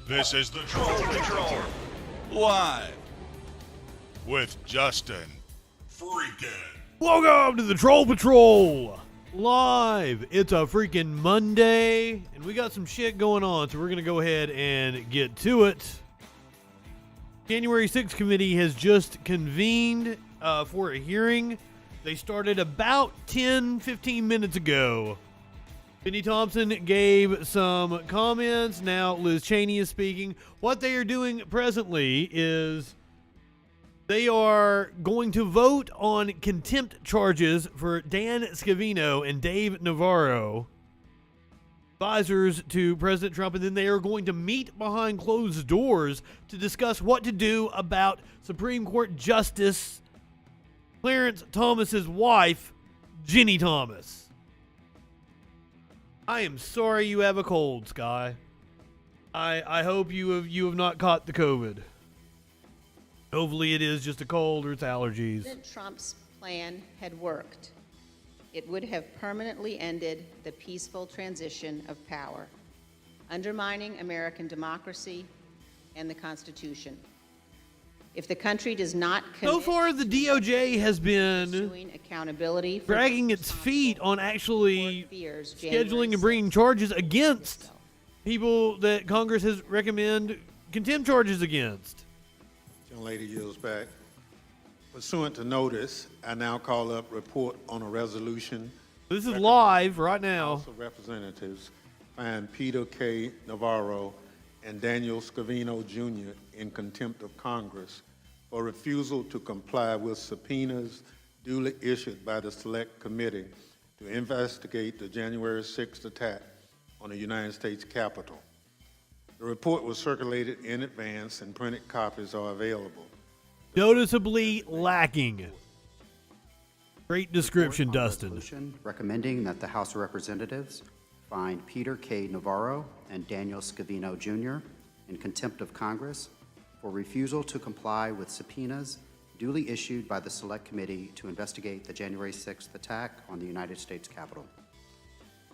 This is the Troll Patrol. Live with Justin FREAKIN. Welcome to the Troll Patrol. Live. It's a freaking Monday, and we got some shit going on, so we're going to go ahead and get to it. January 6th committee has just convened for a hearing. They started about 10-15 minutes ago. Benny Thompson gave some comments. Now Liz Cheney is speaking. What they are doing presently is they are going to vote on contempt charges for Dan Scavino and Dave Navarro, advisors to President Trump, and then they are going to meet behind closed doors to discuss what to do about Supreme Court Justice Clarence Thomas's wife, Ginny Thomas. I am sorry you have a cold, Sky. I hope you have not caught the COVID. Hopefully it is just a cold or it's allergies. President Trump's plan had worked. It would have permanently ended the peaceful transition of power, undermining American democracy and the Constitution. If the country does not so far, the DOJ has been accountability dragging its feet on actually scheduling and bringing charges against people that Congress has recommended contempt charges against. Young lady yields back. Pursuant to notice, I now call up report on a resolution. This is live right now. House of Representatives find Peter K. Navarro and Daniel Scavino Jr. in contempt of Congress for refusal to comply with subpoenas duly issued by the Select Committee to investigate the January 6th attack on the United States Capitol. The report was circulated in advance and printed copies are available. Noticeably lacking. Great description, Dustin. Resolution recommending that the House of Representatives find Peter K. Navarro and Daniel Scavino Jr. in contempt of Congress for refusal to comply with subpoenas duly issued by the Select Committee to investigate the January 6th attack on the United States Capitol.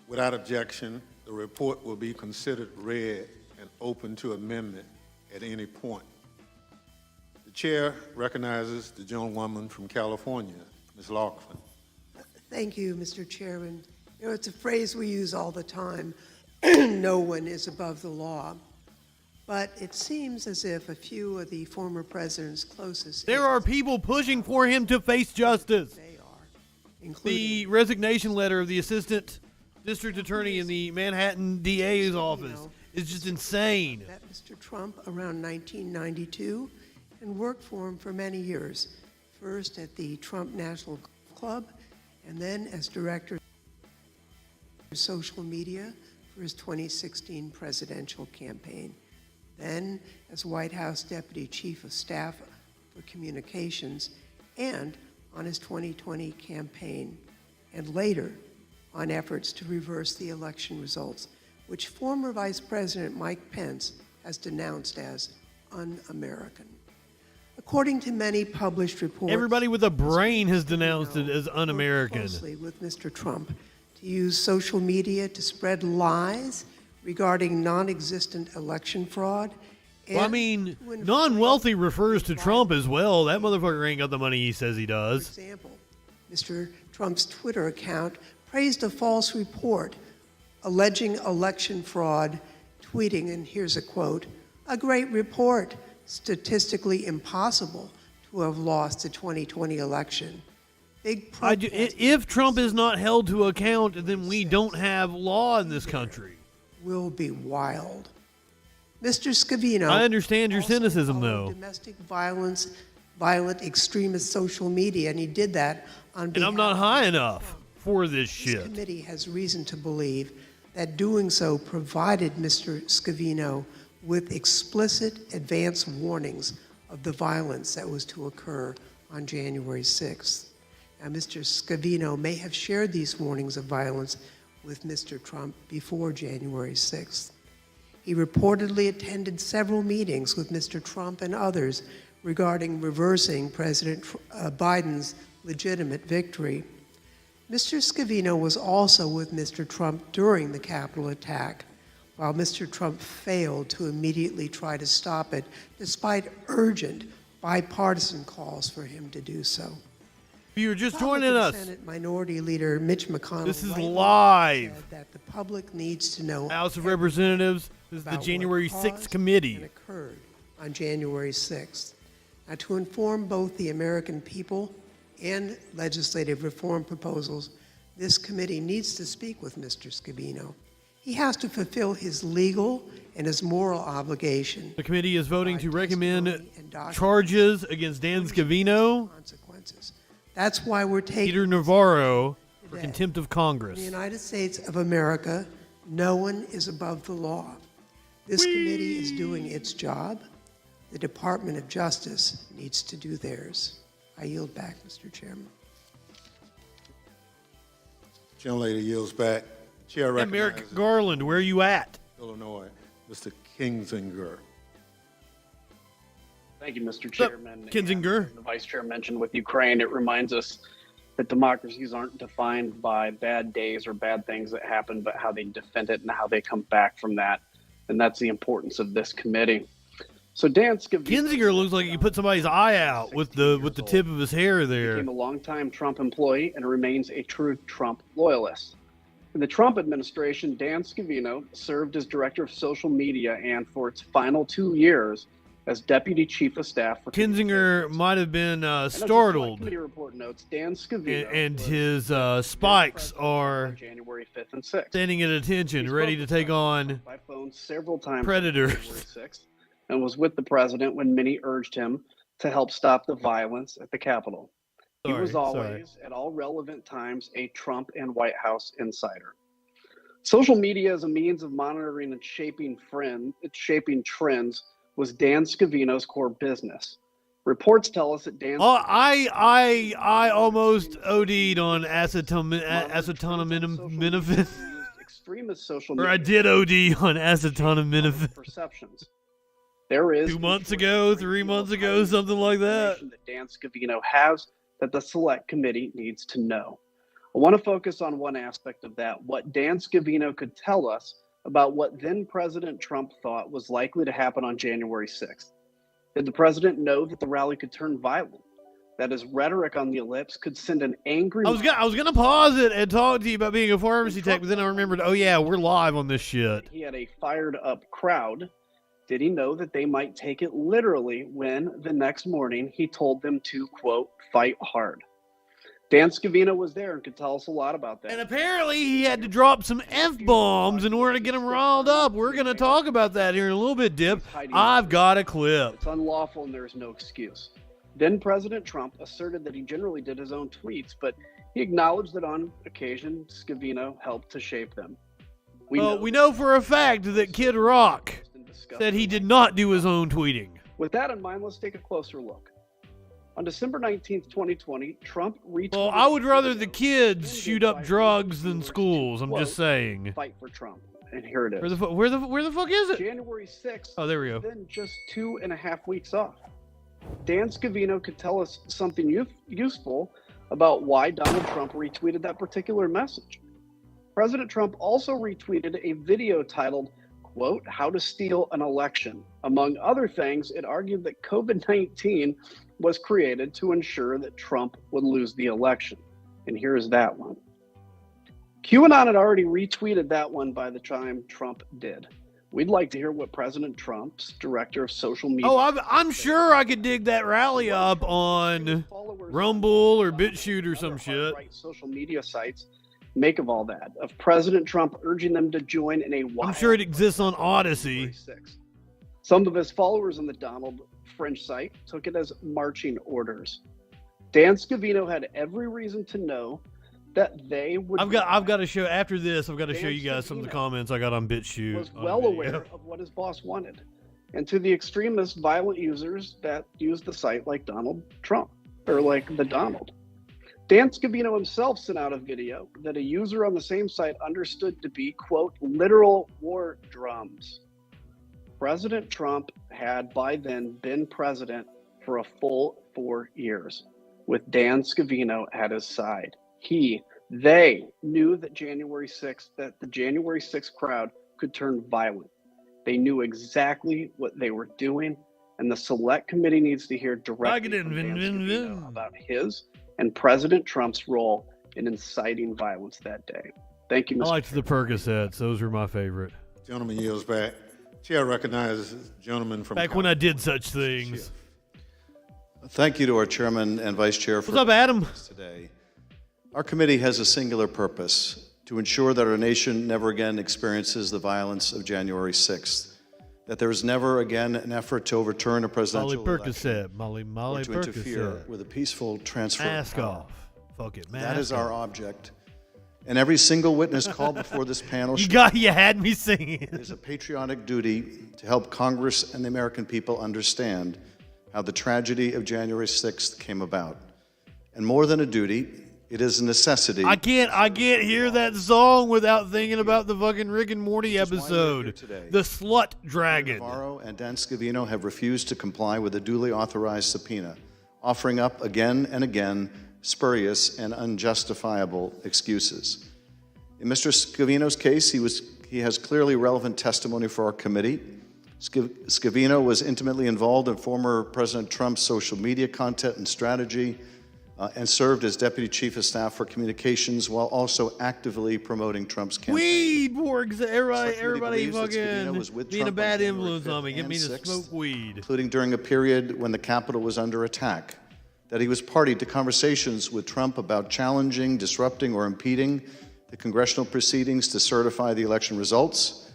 Without objection, the report will be considered read and open to amendment at any point. The chair recognizes the gentlewoman from California, Ms. Laughlin. Thank you, Mr. Chairman. You know, it's a phrase we use all the time, no one is above the law. But it seems as if a few of the former president's closest... There are people pushing for him to face justice. They are, including... The resignation letter of the assistant district attorney in the Manhattan DA's office is just insane. Met Mr. Trump around 1992 and worked for him for many years, first at the Trump National Club and then as director of social media for his 2016 presidential campaign. Then as White House Deputy Chief of Staff for Communications, and on his 2020 campaign, and later on efforts to reverse the election results, which former Vice President Mike Pence has denounced as un-American. According to many published reports, everybody with a brain has denounced it as un-American. Closely with Mr. Trump to use social media to spread lies regarding non-existent election fraud. Well, I mean, non-wealthy refers to Trump as well. That motherfucker ain't got the money he says he does. For example, Mr. Trump's Twitter account praised a false report alleging election fraud, tweeting, and here's a quote, "A great report, statistically impossible to have lost the 2020 election." If Trump is not held to account, then we don't have law in this country. Will be wild. Mr. Scavino. I understand your cynicism, though. Domestic violence, violent extremist social media, and he did that on behalf. And I'm not high enough for this shit. This committee has reason to believe that doing so provided Mr. Scavino with explicit advance warnings of the violence that was to occur on January 6th. Now, Mr. Scavino may have shared these warnings of violence with Mr. Trump before January 6th. He reportedly attended several meetings with Mr. Trump and others regarding reversing President Biden's legitimate victory. Mr. Scavino was also with Mr. Trump during the Capitol attack, while Mr. Trump failed to immediately try to stop it, despite urgent bipartisan calls for him to do so. If you're just joining us, Senate Minority Leader Mitch McConnell this is rightly live. said that the public needs to know House of Representatives, this is the about what January 6th caused committee. and occurred on January 6th. Now, to inform both the American people and legislative reform proposals, this committee needs to speak with Mr. Scavino. He has to fulfill his legal and his moral obligation. The committee is voting to recommend testimony and documents charges against Dan Scavino, consequences. That's why we're taking Peter Navarro for today. contempt of In Congress. the United States of America, no one is above the law. This committee is doing its job. The Department of Justice needs to do theirs. I yield back, Mr. Chairman. Gentlelady yields back. Chair And recognizes Merrick Garland, where are you at? Illinois, Mr. Kinzinger. Thank you, Mr. Sup, Chairman. Kinzinger? And the Vice Chair mentioned with Ukraine, it reminds us that democracies aren't defined by bad days or bad things that happen, but how they defend it and how they come back from that. And that's the importance of this committee. So Dan Scavino Kinzinger looks like he put somebody's eye out with the tip of his hair there. became a longtime Trump employee and remains a true Trump loyalist. In the Trump administration, Dan Scavino served as director of social media and for its final 2 years as deputy chief of staff for Kinzinger might have been And as the startled, committee report notes, Dan Scavino and was his the spikes president are on January 5th and 6th. standing at attention, ready to take on By phone several times predators. on January 6th, and was with the president when many urged him to help stop the violence at the Capitol. He was Sorry. always, at all relevant times, a Trump and White House insider. Social media as a means of monitoring and shaping trends was Dan Scavino's core business. Reports tell us that Dan Oh, I almost OD'd on acetaminophen. extremist social Or media I did OD on acetaminophen. perceptions. There is 2 months ago, 3 months ago, something like that. information that Dan Scavino has that the select committee needs to know. I want to focus on one aspect of that, what Dan Scavino could tell us about what then President Trump thought was likely to happen on January 6th. Did the president know that the rally could turn violent? That his rhetoric on the ellipse could send an angry... I was gonna pause it and talk to you about being a pharmacy tech, but then I remembered, oh yeah, we're live on this shit. He had a fired up crowd. Did he know that they might take it literally when the next morning he told them to, quote, fight hard? Dan Scavino was there and could tell us a lot about that. And apparently he had to drop some F-bombs in order to get them riled up. We're going to talk about that here in a little bit, Dip. I've got a clip. It's unlawful and there is no excuse. Then President Trump asserted that he generally did his own tweets, but he acknowledged that on occasion Scavino helped to shape them. We know for a fact that Kid Rock said he did not do his own tweeting. With that in mind, let's take a closer look. On December 19th, 2020, Trump retweeted... Well, I would rather the kids shoot up drugs than schools. I'm just saying. Fight for Trump. And here it is. Where the fuck is it? January 6th. Oh, there we go. Then just 2.5 weeks off. Dan Scavino could tell us something useful about why Donald Trump retweeted that particular message. President Trump also retweeted a video titled, quote, How to Steal an Election. Among other things, it argued that COVID-19 was created to ensure that Trump would lose the election. And here's that one. QAnon had already retweeted that one by the time Trump did. We'd like to hear what President Trump's director of social media... Oh, I'm sure I could dig that rally up on Rumble or BitChute or some shit. Social media sites make of all that, of President Trump urging them to join in a wild... I'm sure it exists on Odyssey. Some of his followers on the Donald Fringe site took it as marching orders. Dan Scavino had every reason to know that they would... I've got to show, after this, I've got to show you guys some of the comments I got on BitChute. Was well aware of what his boss wanted. And to the extremist violent users that use the site like Donald Trump, or like the Donald. Dan Scavino himself sent out a video that a user on the same site understood to be, quote, literal war drums. President Trump had by then been president for a full 4 years with Dan Scavino at his side. They knew that the January 6th crowd could turn violent. They knew exactly what they were doing, and the Select Committee needs to hear directly from Dan Scavino about his and President Trump's role in inciting violence that day. Thank you, Mr. I liked Chair. the Percocets. Those were my favorite. Gentleman yields back. Chair recognizes gentleman from Back when I did such things. Thank you to our chairman and vice chair for What's up, Adam? today. Our committee has a singular purpose: to ensure that our nation never again experiences the violence of January 6th, that there is never again an effort to overturn a presidential Molly election Percocet. Molly or to interfere Percocet. with a peaceful transfer Mask of power. off. Fuck it, mask That is off. our object. And every single witness called before this panel You had me singing. It is a patriotic duty to help Congress and the American people understand how the tragedy of January 6th came about. And more than a duty, it is a necessity. I can't hear that song without thinking about the fucking Rick and Morty Which is why we're here episode. today. The Slut Dragon. Navarro and Dan Scavino have refused to comply with a duly authorized subpoena, offering up again and again spurious and unjustifiable excuses. In Mr. Scavino's case, he has clearly relevant testimony for our committee. Scavino was intimately involved in former President Trump's social media content and strategy, and served as Deputy Chief of Staff for Communications while also actively promoting Trump's campaign. Weed, everybody believes that Scavino fucking was with being a Trump on bad January influence on me. 5th Get me to and 6th, smoke weed. including during a period when the Capitol was under attack, that he was party to conversations with Trump about challenging, disrupting, or impeding the congressional proceedings to certify the election results,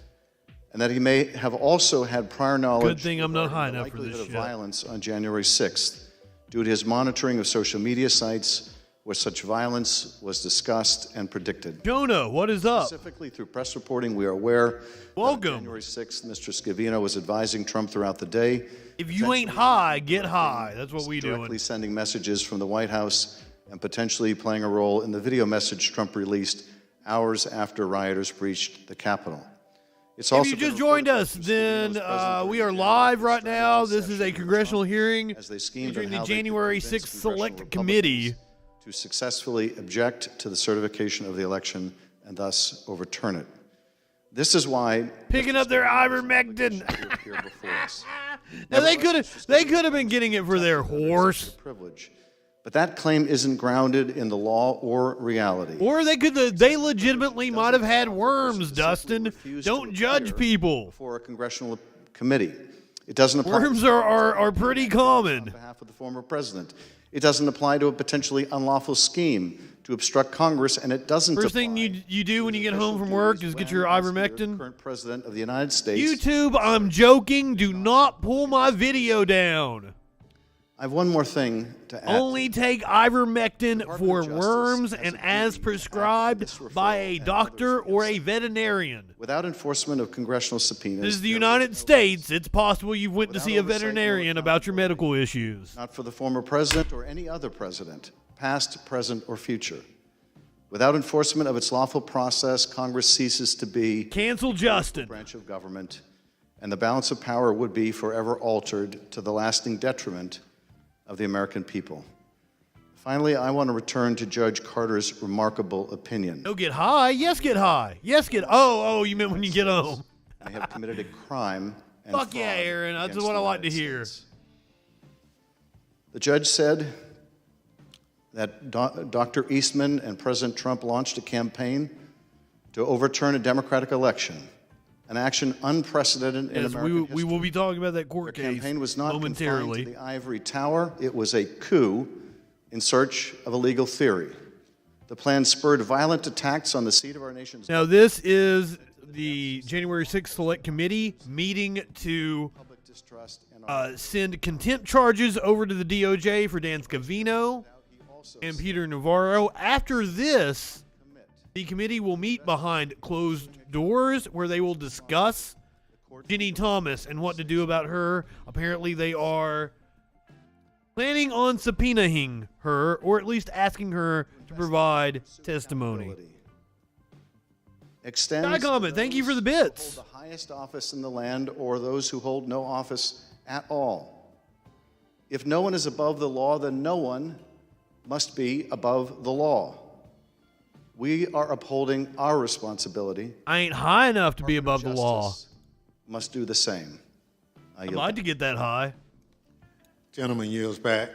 and that he may have also had prior knowledge Good thing I'm not high regarding the enough for this likelihood of shit. violence on January 6th due to his monitoring of social media sites where such violence was discussed and predicted. Jonah, what is up? Specifically through press reporting, we are aware that on Welcome. January 6th, Mr. Scavino was advising Trump throughout the day. If you ain't high, get high. That's what we Directly doing. sending messages from the White House and potentially playing a role in the video message Trump released hours after rioters breached the Capitol. It's If also you been just joined reported us, that Mr. then Scavino's present we are during live right January now. 6th This is a session congressional Trump hearing as they schemed featuring on the how they could January convince 6th congressional Select Committee. Republicans to successfully object to the certification of the election and thus overturn it. This is why Picking up their ivermectin. to appear before us. Now they could have been getting it for their horse. Privilege. But that claim isn't grounded in the law or reality. Or they legitimately might have had worms, Dustin. Don't judge people. Before a congressional committee. It doesn't apply Worms are pretty on common. behalf of the former president. It doesn't apply to a potentially unlawful scheme to obstruct Congress, and it doesn't First apply thing you do when you get official home from work duties is get when, your as the ivermectin. current president of the United States. YouTube, I'm joking. Do not pull my video down. I have one more thing to add. Only take ivermectin Department for of Justice worms has and agreed as after prescribed this referral by a and doctor others or have a said. veterinarian. Without enforcement of congressional subpoenas. This is the there United no States. It's possible you went to Without see a oversight, no veterinarian about your medical issues. Not for the former president or any other president, past, present, or future. Without enforcement of its lawful process, Congress ceases to be Cancel a Justin. branch of government, and the balance of power would be forever altered to the lasting detriment of the American people. Finally, I want to return to Judge Carter's remarkable opinion. No, get high. Yes, get high. Yes, get. Oh, you meant when you get home. I have committed a crime and Fuck yeah, fraud Aaron. That's against what the I like to United hear. States. The judge said that Dr. Eastman and President Trump launched a campaign to overturn a Democratic election, an action unprecedented in Yes, American we history. will be talking about that The court case campaign was not confined momentarily. to the ivory tower. It was a coup in search of a legal theory. The plan spurred violent attacks on the seat of our nation's Now, this is the January 6th Select Committee meeting to public distrust and send contempt charges over to the DOJ for Dan Scavino and Peter Navarro. After this, the committee will meet behind closed doors where they will discuss Ginny Thomas and what to do about her. Apparently, they are planning on subpoenaing her, or at least asking her to provide testimony. extends Guy comment, to thank you those for the bits. who hold the highest office in the land or those who hold no office at all. If no one is above the law, then no one must be above the law. We are upholding our responsibility. I ain't high enough to be above the law. Justice must do the same. I'd like to get that high. Gentleman yields back.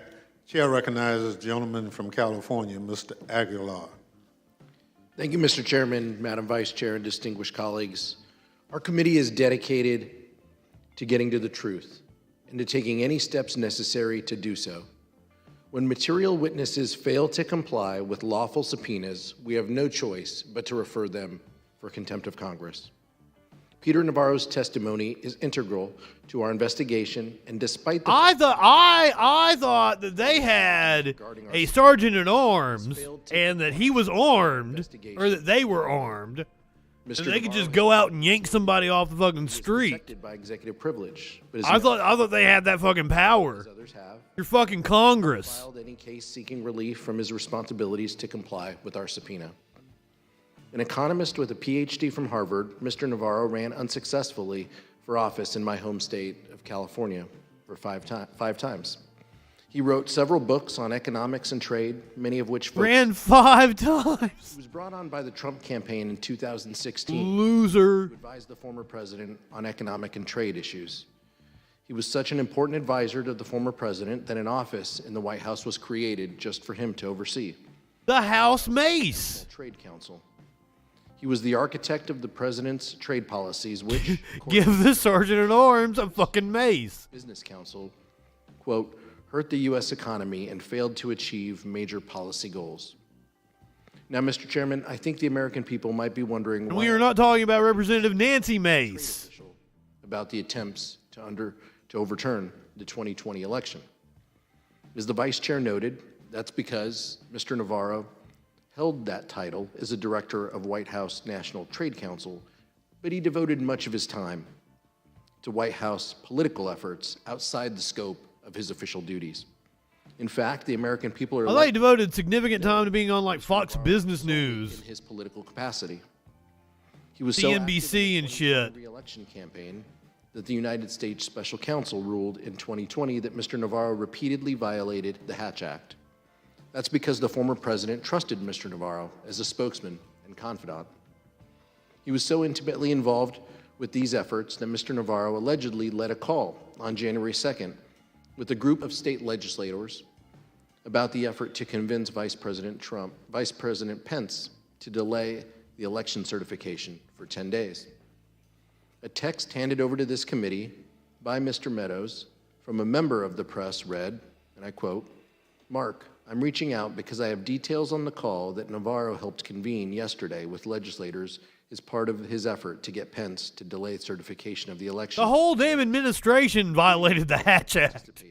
Chair recognizes gentleman from California, Mr. Aguilar. Thank you, Mr. Chairman, Madam Vice Chair, and distinguished colleagues. Our committee is dedicated to getting to the truth and to taking any steps necessary to do so. When material witnesses fail to comply with lawful subpoenas, we have no choice but to refer them for contempt of Congress. Peter Navarro's testimony is integral to our investigation, and despite the I thought that they had a sergeant at arms and that he was armed, or that they were armed, Mr. and they could just Navarro go out and yank somebody off the fucking is street. protected by executive privilege, but as I thought they had that fucking power. others have, You're fucking Congress. filed any case seeking relief from his responsibilities to comply with our subpoena. An economist with a PhD from Harvard, Mr. Navarro ran unsuccessfully for office in my home state of California for five times. He wrote several books on economics and trade, many of which Ran 5 times. He was brought on by the Trump campaign in 2016 Loser. to advise the former president on economic and trade issues. He was such an important advisor to the former president that an office in the White House was created just for him to oversee. The House Mace. Trade Council. He was the architect of the president's trade policies, which, Give the sergeant at arms a fucking mace. Business Council, quote, hurt the U.S. economy and failed to achieve major policy goals. Now, Mr. Chairman, I think the American people might be wondering And we are not talking about Representative Nancy Mace. about the attempts to overturn the 2020 election. As the Vice Chair noted, that's because Mr. Navarro held that title as a director of White House National Trade Council, but he devoted much of his time to White House political efforts outside the scope of his official duties. In fact, the American people are I thought he devoted significant time to being on like Fox Business News, in his political capacity. He was so active CNBC in and the shit. 2020 re-election campaign that the United States Special Counsel ruled in 2020 that Mr. Navarro repeatedly violated the Hatch Act. That's because the former president trusted Mr. Navarro as a spokesman and confidant. He was so intimately involved with these efforts that Mr. Navarro allegedly led a call on January 2nd with a group of state legislators about the effort to convince Vice President Pence to delay the election certification for 10 days. A text handed over to this committee by Mr. Meadows from a member of the press read, and I quote, "Mark, I'm reaching out because I have details on the call that Navarro helped convene yesterday with legislators as part of his effort to get Pence to delay certification of the election." The whole damn administration violated the Hatch Act.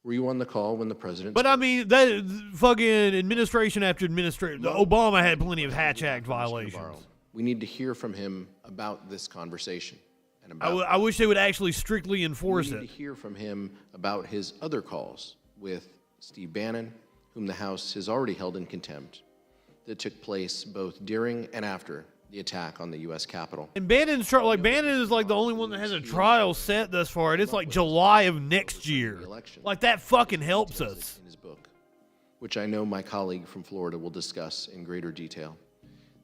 Were you on the call when the president But I mean, that fucking administration after administration, Obama had plenty of Hatch Act violations. We need to hear from him about this conversation. And I wish they would actually strictly enforce we need it. to hear from him about his other calls with Steve Bannon, whom the House has already held in contempt, that took place both during and after the attack on the U.S. Capitol. And Bannon is like the only one that has a trial set thus far, and it's like July of next year. Like that fucking helps us. In his book, which I know my colleague from Florida will discuss in greater detail.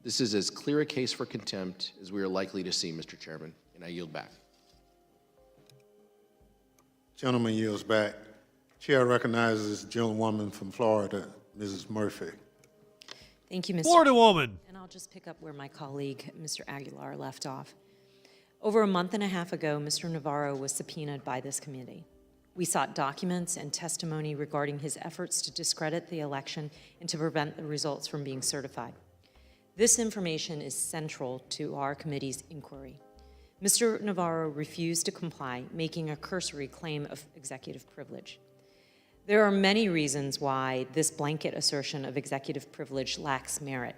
This is as clear a case for contempt as we are likely to see, Mr. Chairman, and I yield back. Gentleman yields back. Chair recognizes gentlewoman from Florida, Mrs. Murphy. Thank you, Mr. Florida woman. And I'll just pick up where my colleague, Mr. Aguilar, left off. Over a month and a half ago, Mr. Navarro was subpoenaed by this committee. We sought documents and testimony regarding his efforts to discredit the election and to prevent the results from being certified. This information is central to our committee's inquiry. Mr. Navarro refused to comply, making a cursory claim of executive privilege. There are many reasons why this blanket assertion of executive privilege lacks merit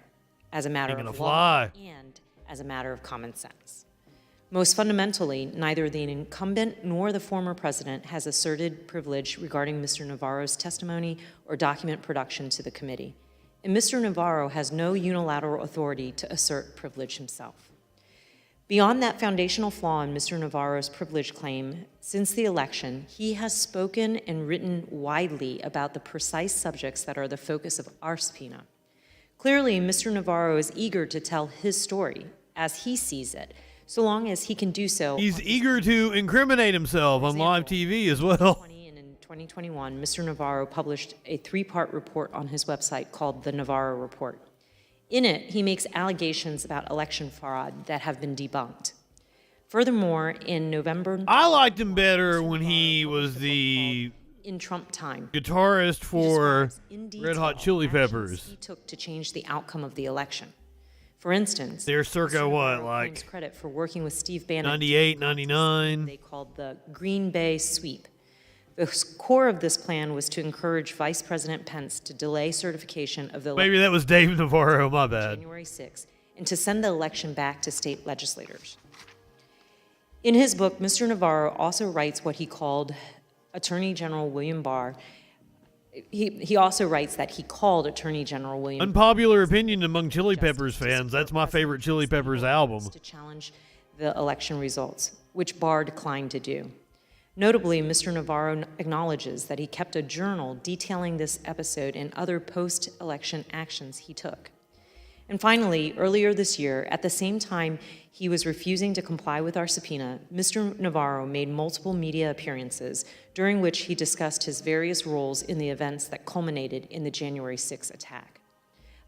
as a matter of law and as a matter of common sense. Most fundamentally, neither the incumbent nor the former president has asserted privilege regarding Mr. Navarro's testimony or document production to the committee. And Mr. Navarro has no unilateral authority to assert privilege himself. Beyond that foundational flaw in Mr. Navarro's privilege claim, since the election, he has spoken and written widely about the precise subjects that are the focus of our subpoena. Clearly, Mr. Navarro is eager to tell his story as he sees it, so long as he can do so. He's eager to incriminate himself on live TV as well. In 2021, Mr. Navarro published a 3-part report on his website called the Navarro Report. In it, he makes allegations about election fraud that have been debunked. Furthermore, in November... I liked him better when he was the in Trump time guitarist for in Red Hot Chili Peppers. He took to change the outcome of the election. For instance, they're circa what, claims like credit for working with Steve Bannon 98, 99. They called the Green Bay Sweep. The core of this plan was to encourage Vice President Pence to delay certification of the Maybe that was Dave Navarro, my bad. January 6th, and to send the election back to state legislators. In his book, Mr. Navarro also writes what he called Attorney General William Barr. He also writes that he called Attorney General William Unpopular opinion among Chili Peppers fans. That's my favorite Chili Peppers album. To challenge the election results, which Barr declined to do. Notably, Mr. Navarro acknowledges that he kept a journal detailing this episode and other post-election actions he took. And finally, earlier this year, at the same time he was refusing to comply with our subpoena, Mr. Navarro made multiple media appearances during which he discussed his various roles in the events that culminated in the January 6th attack.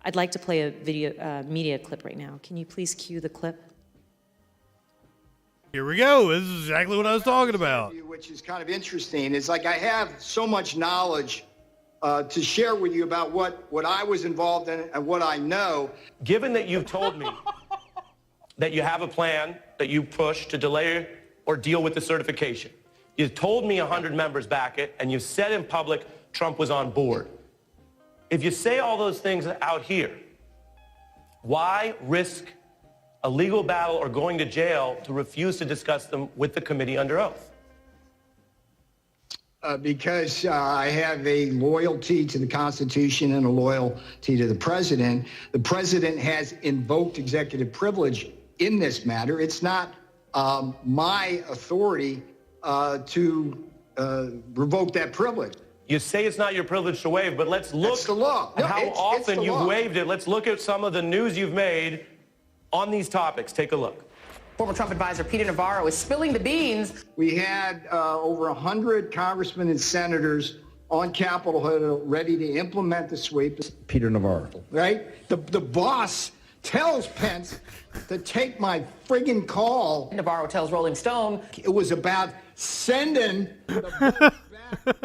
I'd like to play a media clip right now. Can you please cue the clip? Here we go. This is exactly what I was talking about. Which is kind of interesting. It's like I have so much knowledge to share with you about what I was involved in and what I know. Given that you've told me that you have a plan that you push to delay or deal with the certification, you've told me 100 members back it, and you've said in public Trump was on board. If you say all those things out here, why risk a legal battle or going to jail to refuse to discuss them with the committee under oath? Because I have a loyalty to the Constitution and a loyalty to the president. The president has invoked executive privilege in this matter. It's not my authority to revoke that privilege. You say it's not your privilege to waive, but let's look That's the law. at No, how it's often the you've law. waived it. Let's look at some of the news you've made on these topics. Take a look. Former Trump advisor Peter Navarro is spilling the beans. We had over 100 congressmen and senators on Capitol Hill ready to implement the sweep. Peter Navarro. Right? The boss tells Pence to take my friggin' call. Navarro tells Rolling Stone it was about sending the vote back.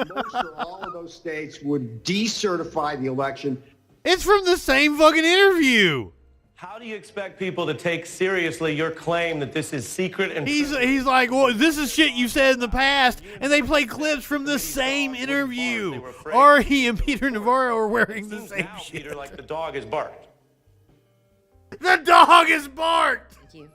Most or all of those states would decertify the election. It's from the same fucking interview. How do you expect people to take seriously your claim that this is secret and He's like, well, this is shit you said in the past, and they play clips from the same interview. Ari and Peter Navarro are wearing the same now, shit. Peter, like the dog is barked? The dog is barked! Thank you.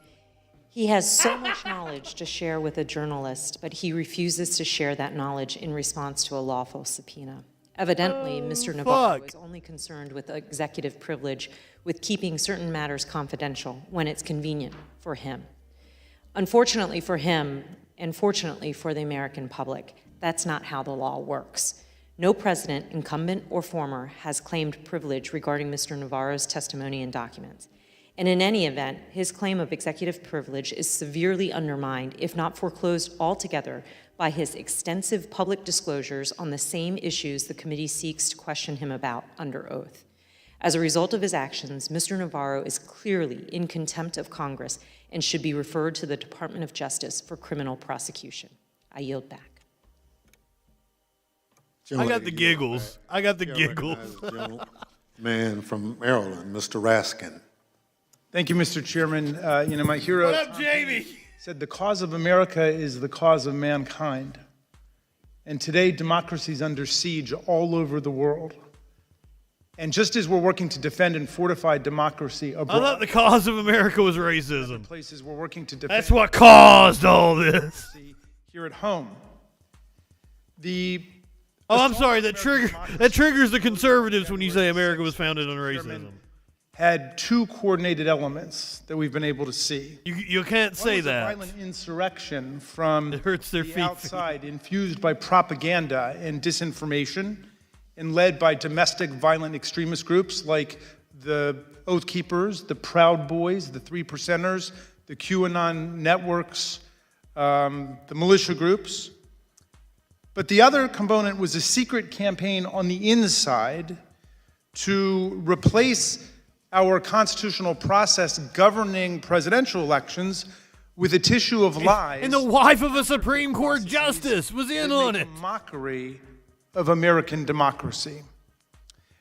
He has so much knowledge to share with a journalist, but he refuses to share that knowledge in response to a lawful subpoena. Evidently, Mr. Navarro is only concerned with executive privilege, with keeping certain matters confidential when it's convenient for him. Unfortunately for him, and fortunately for the American public, that's not how the law works. No president, incumbent or former, has claimed privilege regarding Mr. Navarro's testimony and documents. And in any event, his claim of executive privilege is severely undermined, if not foreclosed altogether, by his extensive public disclosures on the same issues the committee seeks to question him about under oath. As a result of his actions, Mr. Navarro is clearly in contempt of Congress and should be referred to the Department of Justice for criminal prosecution. I yield back. I got the giggles. I got the giggles. Man from Maryland, Mr. Raskin. Thank you, Mr. Chairman. My hero What up, Jamie? said the cause of America is the cause of mankind. And today, democracy is under siege all over the world. And just as we're working to defend and fortify democracy abroad, I thought the cause of America was racism. places we're working to defend. That's what caused all this. Here at home. I'm sorry. That triggers the conservatives when you say America was founded on racism. Had two coordinated elements that we've been able to see. You can't say that. One was a violent insurrection from it hurts their the feet. outside, infused by propaganda and disinformation, and led by domestic violent extremist groups like the Oath Keepers, the Proud Boys, the Three Percenters, the QAnon networks, the militia groups. But the other component was a secret campaign on the inside to replace our constitutional process governing presidential elections with a tissue of lies. And the wife of a Supreme Court justice was in on it. A mockery of American democracy.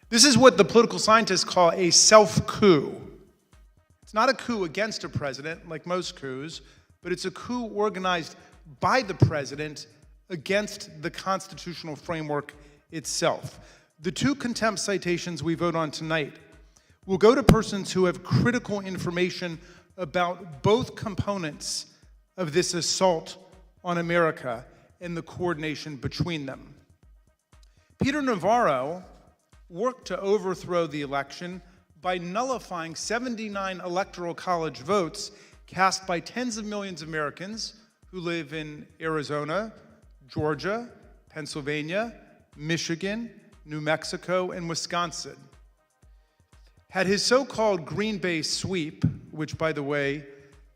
This is what the political scientists call a self-coup. It's not a coup against a president, like most coups, but it's a coup organized by the president against the constitutional framework itself. The two contempt citations we vote on tonight will go to persons who have critical information about both components of this assault on America and the coordination between them. Peter Navarro worked to overthrow the election by nullifying 79 electoral college votes cast by tens of millions of Americans who live in Arizona, Georgia, Pennsylvania, Michigan, New Mexico, and Wisconsin. Had his so-called Green Bay sweep, which, by the way,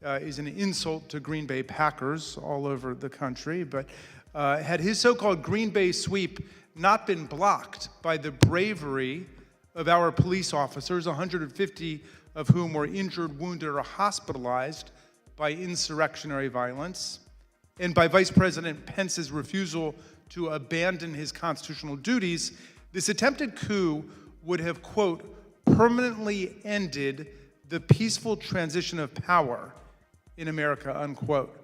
is an insult to Green Bay Packers all over the country, but had his so-called Green Bay sweep not been blocked by the bravery of our police officers, 150 of whom were injured, wounded, or hospitalized by insurrectionary violence, and by Vice President Pence's refusal to abandon his constitutional duties, this attempted coup would have, quote, permanently ended the peaceful transition of power in America, unquote,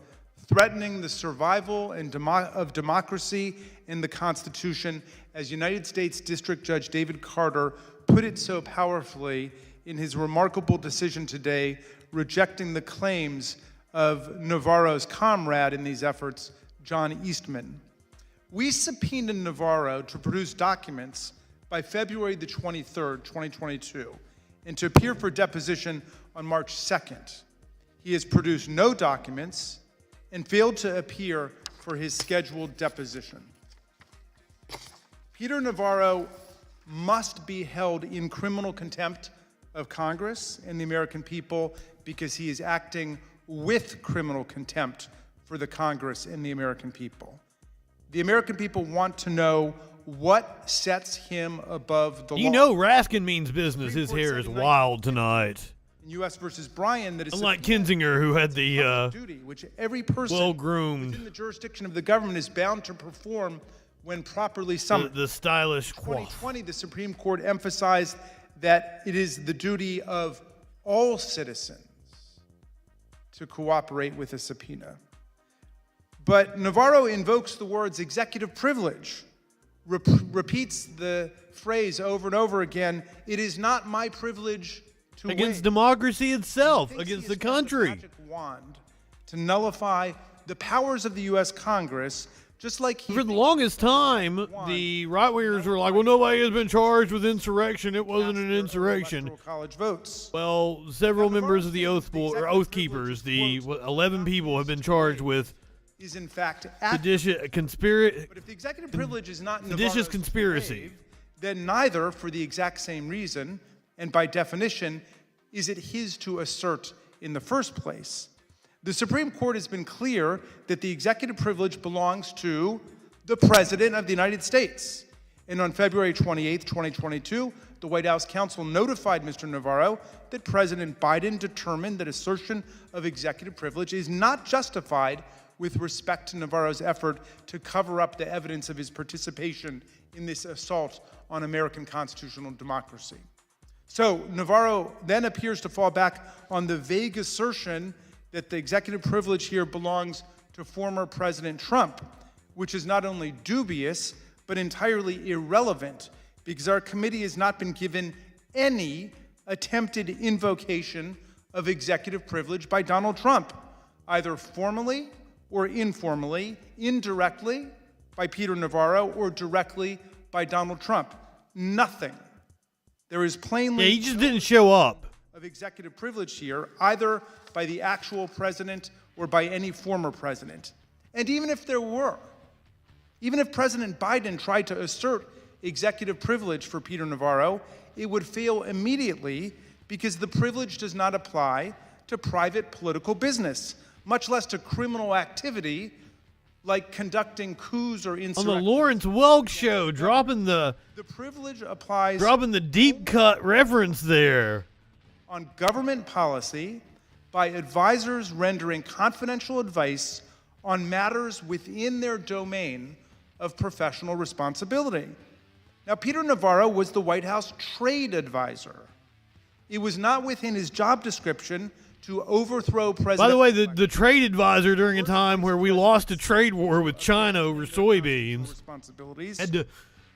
threatening the survival of democracy and the Constitution, as United States District Judge David Carter put it so powerfully in his remarkable decision today, rejecting the claims of Navarro's comrade in these efforts, John Eastman. We subpoenaed Navarro to produce documents by February the 23rd, 2022, and to appear for deposition on March 2nd. He has produced no documents and failed to appear for his scheduled deposition. Peter Navarro must be held in criminal contempt of Congress and the American people because he is acting with criminal contempt for the Congress and the American people. The American people want to know what sets him above the law. You know Raskin means business. His hair is wild tonight. In U.S. versus Bryan, that is unlike Kinzinger, who had the duty, which every person well-groomed within the jurisdiction of the government is bound to perform when properly summoned. The stylish In 2020, the Supreme Court emphasized that it is the duty of all citizens to cooperate with a subpoena. But Navarro invokes the words executive privilege, repeats the phrase over and over again, it is not my privilege to against wait. democracy itself, against the country. Magic wand to nullify the powers of the U.S. Congress, just like he... For the longest time, the right-wingers were like, well, nobody has been charged with insurrection. It wasn't an insurrection. College votes. Well, several members of the Oath Keepers, the 11 people have been charged with is in fact seditious conspiracy. But if the executive privilege is not seditious conspiracy, then neither, for the exact same reason, and by definition, is it his to assert in the first place. The Supreme Court has been clear that the executive privilege belongs to the President of the United States. And on February 28, 2022, the White House counsel notified Mr. Navarro that President Biden determined that assertion of executive privilege is not justified with respect to Navarro's effort to cover up the evidence of his participation in this assault on American constitutional democracy. So Navarro then appears to fall back on the vague assertion that the executive privilege here belongs to former President Trump, which is not only dubious, but entirely irrelevant, because our committee has not been given any attempted invocation of executive privilege by Donald Trump, either formally or informally, indirectly by Peter Navarro, or directly by Donald Trump. Nothing. There is plainly he just didn't show up of executive privilege here, either by the actual president or by any former president. And even if there were, even if President Biden tried to assert executive privilege for Peter Navarro, it would fail immediately because the privilege does not apply to private political business, much less to criminal activity like conducting coups or insurrections. On the Lawrence Welk show, dropping the privilege applies deep cut reference there. On government policy by advisors rendering confidential advice on matters within their domain of professional responsibility. Now, Peter Navarro was the White House trade advisor. It was not within his job description to overthrow President... By the way, the trade advisor during a time where we lost a trade war with China over soybeans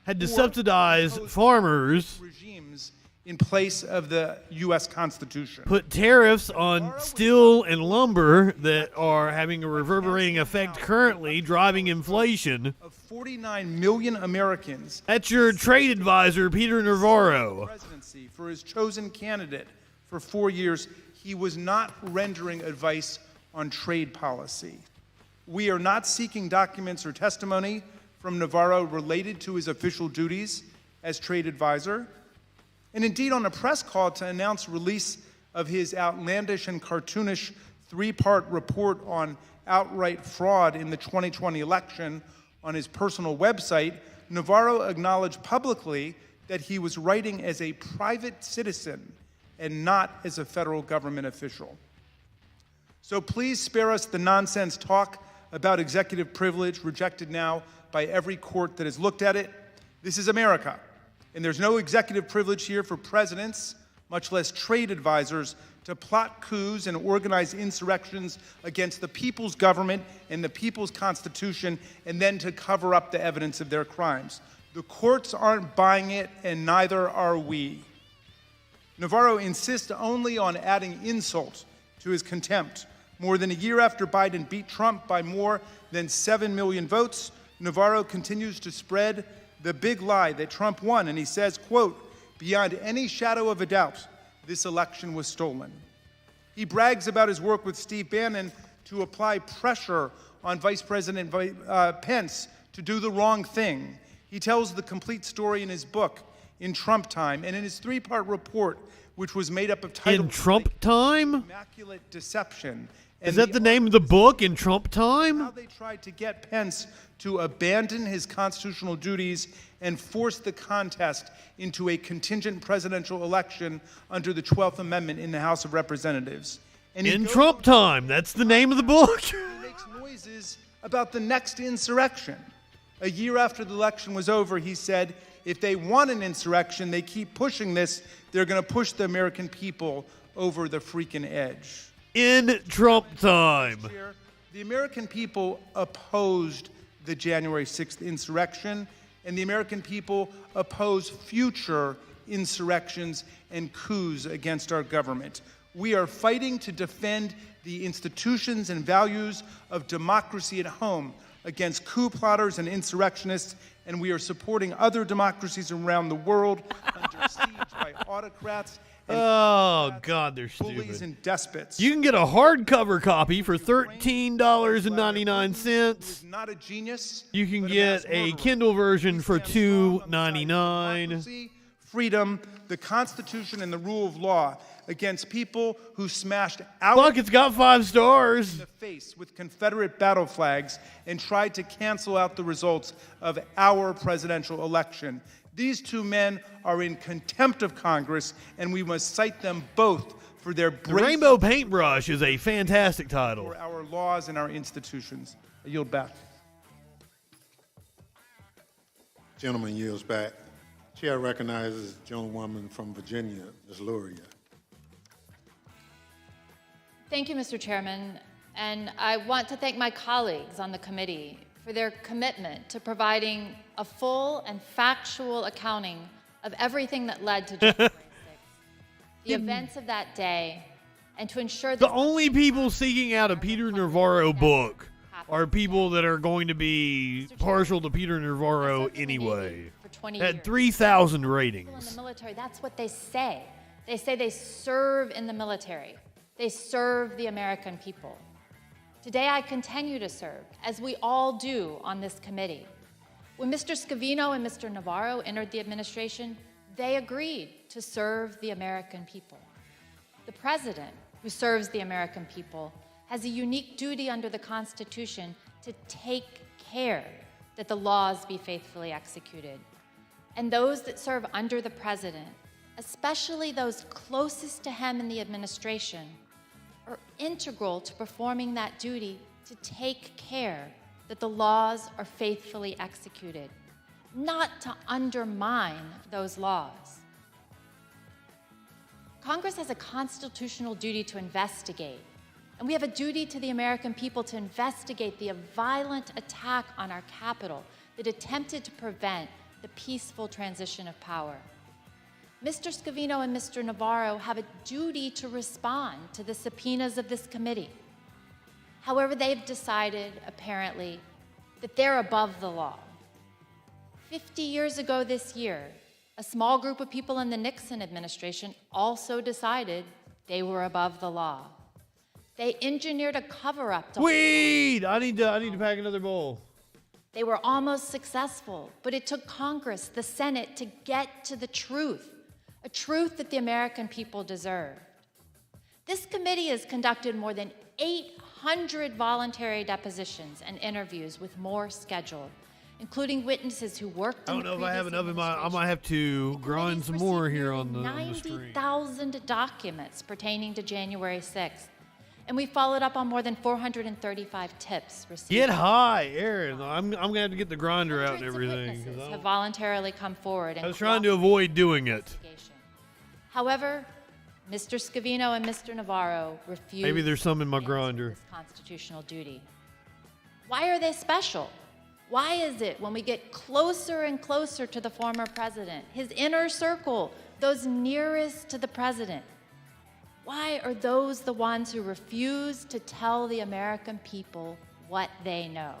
had to subsidize farmers, regimes in place of the U.S. Constitution. Put tariffs on steel and lumber that are having a reverberating effect currently, driving inflation. Of 49 million Americans. That's your trade advisor, Peter Navarro. Presidency for his chosen candidate for 4 years, he was not rendering advice on trade policy. We are not seeking documents or testimony from Navarro related to his official duties as trade advisor. And indeed, on a press call to announce release of his outlandish and cartoonish 3-part report on outright fraud in the 2020 election on his personal website, Navarro acknowledged publicly that he was writing as a private citizen and not as a federal government official. So please spare us the nonsense talk about executive privilege, rejected now by every court that has looked at it. This is America. And there's no executive privilege here for presidents, much less trade advisors, to plot coups and organize insurrections against the people's government and the people's constitution, and then to cover up the evidence of their crimes. The courts aren't buying it, and neither are we. Navarro insists only on adding insult to his contempt. More than a year after Biden beat Trump by more than 7 million votes, Navarro continues to spread the big lie that Trump won, and he says, quote, "Beyond any shadow of a doubt, this election was stolen." He brags about his work with Steve Bannon to apply pressure on Vice President Pence to do the wrong thing. He tells the complete story in his book, In Trump Time, and in his 3-part report, which was made up of titles In Trump Time? Immaculate Deception. Is that the name of the book, In Trump Time? How they tried to get Pence to abandon his constitutional duties and force the contest into a contingent presidential election under the 12th Amendment in the House of Representatives. And In Trump Time, that's the name of the book. He makes noises about the next insurrection. A year after the election was over, he said, if they want an insurrection, they keep pushing this, they're going to push the American people over the freaking edge. In Trump Time. The American people opposed the January 6th insurrection, and the American people oppose future insurrections and coups against our government. We are fighting to defend the institutions and values of democracy at home against coup plotters and insurrectionists, and we are supporting other democracies around the world under siege by autocrats. Oh, God, they're bullies stupid. And despots. You can get a hardcover copy for $13.99. Not a genius. You can get a Kindle version for $2.99. Freedom, the Constitution, and the rule of law against people who smashed our Look, it's got 5 stars. in the face with Confederate battle flags and tried to cancel out the results of our presidential election. These 2 men are in contempt of Congress, and we must cite them both for their The Rainbow Paintbrush is a fantastic title. for our laws and our institutions. I yield back. Gentleman yields back. Chair recognizes the gentlewoman from Virginia, Ms. Luria. Thank you, Mr. Chairman. And I want to thank my colleagues on the committee for their commitment to providing a full and factual accounting of everything that led to January 6th, the events of that day, and to ensure that The only people seeking out a Peter Navarro book are people that are going to be partial to Peter Navarro anyway. for 20 At years. 3,000 People in ratings. the military, that's what they say. They say they serve in the military. They serve the American people. Today I continue to serve, as we all do on this committee, When Mr. Scavino and Mr. Navarro entered the administration, they agreed to serve the American people. The president, who serves the American people, has a unique duty under the Constitution to take care that the laws be faithfully executed. And those that serve under the president, especially those closest to him in the administration, are integral to performing that duty to take care that the laws are faithfully executed, not to undermine those laws. Congress has a constitutional duty to investigate, and we have a duty to the American people to investigate the violent attack on our Capitol that attempted to prevent the peaceful transition of power. Mr. Scavino and Mr. Navarro have a duty to respond to the subpoenas of this committee. However, they've decided, apparently, that they're above the law. 50 years ago this year, a small group of people in the Nixon administration also decided they were above the law. They engineered a cover-up to— Weed! I need to pack another bowl. They were almost successful, but it took Congress, the Senate, to get to the truth, a truth that the American people deserved. This committee has conducted more than 800 voluntary depositions and interviews, with more scheduled, including witnesses who worked in the previous administration. I don't know if I have enough in my— I might have to grind some more here on the screen. 90,000 documents pertaining to January 6th. And we followed up on more than 435 tips received. Get high, Aaron. I'm going to have to get the grinder out and everything. Witnesses have voluntarily come forward. I was trying to avoid doing it. However, Mr. Scavino and Mr. Navarro refused— Maybe there's some in my grinder. —this constitutional duty. Why are they special? Why is it when we get closer and closer to the former president, his inner circle, those nearest to the president, why are those the ones who refuse to tell the American people what they know?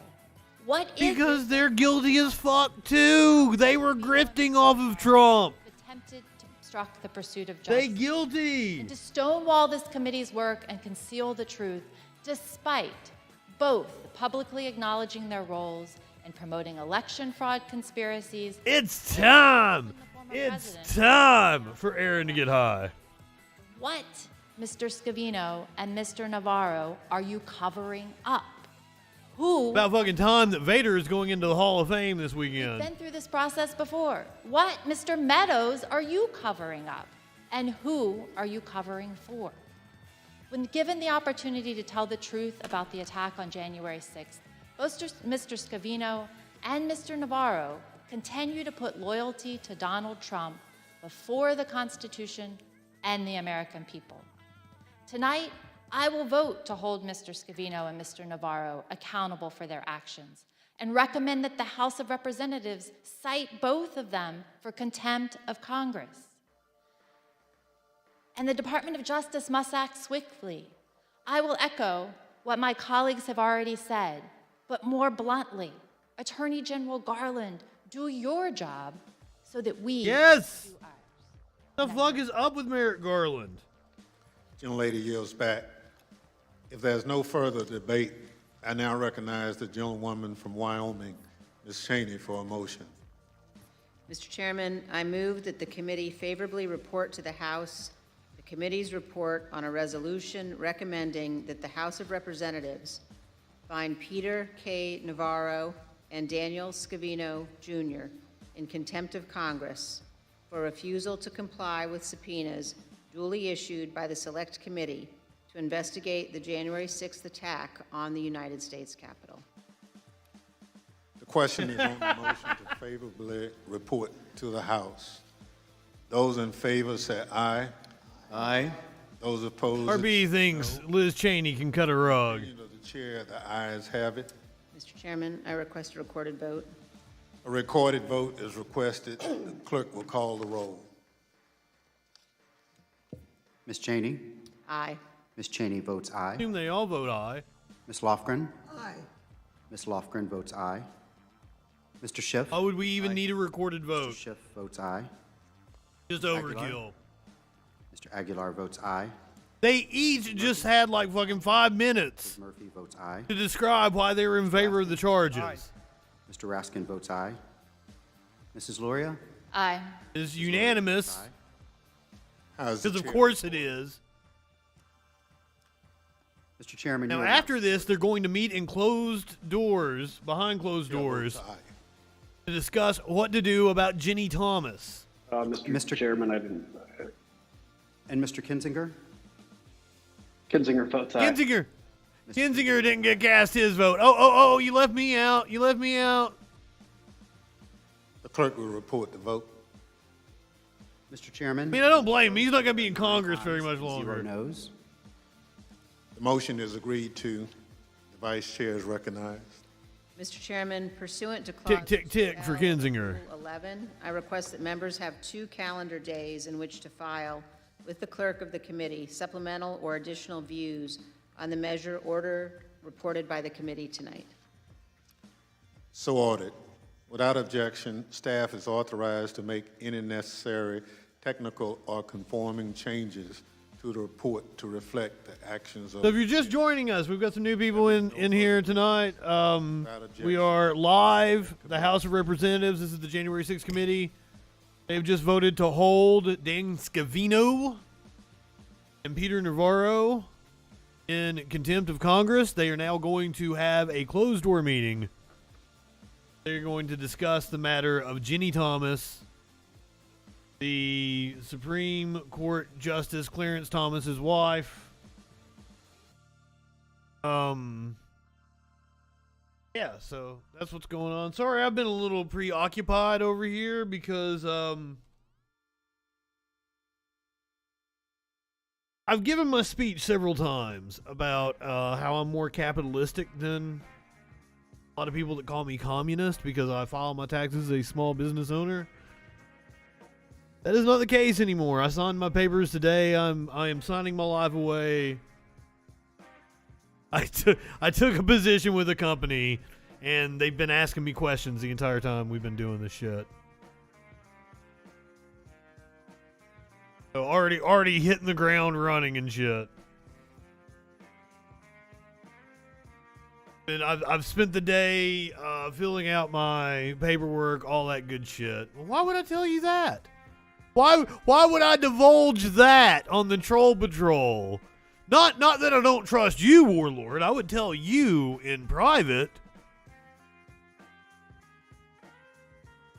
What is Because they're guilty as fuck, too. They were grifting off of Trump. attempted to obstruct the pursuit of They justice? guilty. And to stonewall this committee's work and conceal the truth, despite both publicly acknowledging their roles and promoting election fraud conspiracies. It's time. It's time for Aaron to get high. What, Mr. Scavino and Mr. Navarro, are you covering up? Who— About fucking time that Vader is going into the Hall of Fame this weekend. Been through this process before. What, Mr. Meadows, are you covering up? And who are you covering for? When given the opportunity to tell the truth about the attack on January 6th, both Mr. Scavino and Mr. Navarro continue to put loyalty to Donald Trump before the Constitution and the American people. Tonight, I will vote to hold Mr. Scavino and Mr. Navarro accountable for their actions and recommend that the House of Representatives cite both of them for contempt of Congress. And the Department of Justice must act swiftly. I will echo what my colleagues have already said, but more bluntly, Attorney General Garland, do your job so that we— Yes! What the fuck is up with Merrick Garland? Gentlelady yields back. If there's no further debate, I now recognize the gentlewoman from Wyoming, Ms. Cheney, for a motion. Mr. Chairman, I move that the committee favorably report to the House the committee's report on a resolution recommending that the House of Representatives find Peter K. Navarro and Daniel Scavino, Jr. in contempt of Congress for refusal to comply with subpoenas duly issued by the Select Committee to investigate the January 6th attack on the United States Capitol. The question is on the motion to favorably report to the House. Those in favor say aye. Aye. Those opposed— RB thinks Liz Cheney can cut a rug. Opinion of the chair, the ayes have it. Mr. Chairman, I request a recorded vote. A recorded vote is requested. The clerk will call the roll. Ms. Cheney? Aye. Ms. Cheney votes I aye. assume they all vote aye. Ms. Lofgren? Aye. Ms. Lofgren votes aye. Mr. Schiff? Why would we even need a recorded Mr. vote? Schiff votes aye. Just Aguilar? overkill. Mr. Aguilar votes aye. They each just had like fucking 5 minutes Murphy votes aye. to describe why they were in favor of the charges. Aye. Mr. Raskin votes aye. Mrs. Luria? Aye. It's unanimous. How's the Because of chair? course it is. Mr. Chairman, Now you are after this, they're going to meet in closed doors, behind closed doors, to discuss what to do about Ginny Thomas. Mr. Chairman, I didn't. And Mr. Kinzinger? Kinzinger votes aye. Kinzinger didn't get cast his vote. Oh, you left me out. You left me out. The clerk will report the vote. Mr. Chairman? I mean, I don't blame him. He's not going to be in Congress very much longer. 0 noes. The motion is agreed to. The vice chair is recognized. Mr. Chairman, pursuant to Clause Tick, tick, tick for 2L, Kinzinger. Rule 11, I request that members have 2 calendar days in which to file with the clerk of the committee supplemental or additional views on the measure order reported by the committee tonight. So ordered. Without objection, staff is authorized to make any necessary technical or conforming changes to the report to reflect the actions of... So if you're just joining us, we've got some new people in here tonight. We are live, the House of Representatives. This is the January 6th committee. They've just voted to hold Dan Scavino and Peter Navarro in contempt of Congress. They are now going to have a closed-door meeting. They're going to discuss the matter of Ginny Thomas, the Supreme Court Justice Clarence Thomas's wife. Yeah, so that's what's going on. Sorry, I've been a little preoccupied over here because I've given my speech several times about how I'm more capitalistic than a lot of people that call me communist because I file my taxes as a small business owner. That is not the case anymore. I signed my papers today. I am signing my life away. I took a position with a company, and they've been asking me questions the entire time we've been doing this shit. So already hitting the ground running and shit. And I've spent the day filling out my paperwork, all that good shit. Why would I tell you that? Why would I divulge that on the Troll Patrol? Not that I don't trust you, Warlord. I would tell you in private.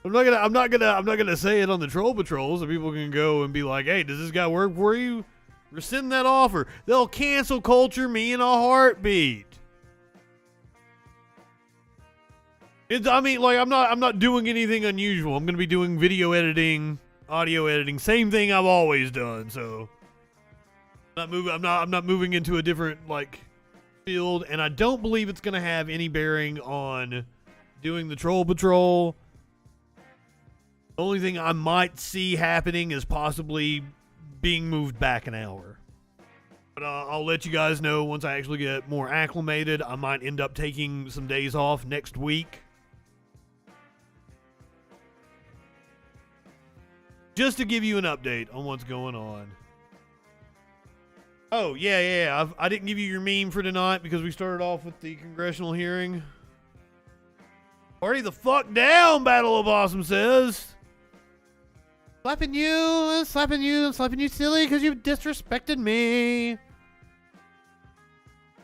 I'm not gonna say it on the Troll Patrol so people can go and be like, hey, does this guy work for you? Rescind that offer. They'll cancel culture me in a heartbeat. I'm not doing anything unusual. I'm gonna be doing video editing, audio editing, same thing I've always done. So I'm not moving into a different field, and I don't believe it's gonna have any bearing on doing the Troll Patrol. The only thing I might see happening is possibly being moved back an hour. But I'll let you guys know once I actually get more acclimated. I might end up taking some days off next week. Just to give you an update on what's going on. Oh, yeah. I didn't give you your meme for tonight because we started off with the congressional hearing. Party the fuck down, Battle of Awesome says. Slapping you, silly because you disrespected me.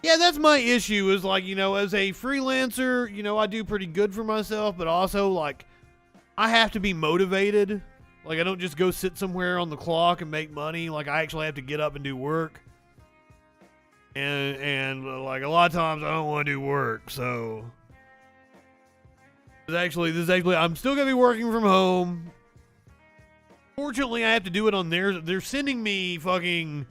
Yeah, that's my issue is as a freelancer, I do pretty good for myself, but also I have to be motivated. I don't just go sit somewhere on the clock and make money. I actually have to get up and do work. And a lot of times I don't want to do work, so this is actually I'm still gonna be working from home. Fortunately, I have to do it on they're sending me fucking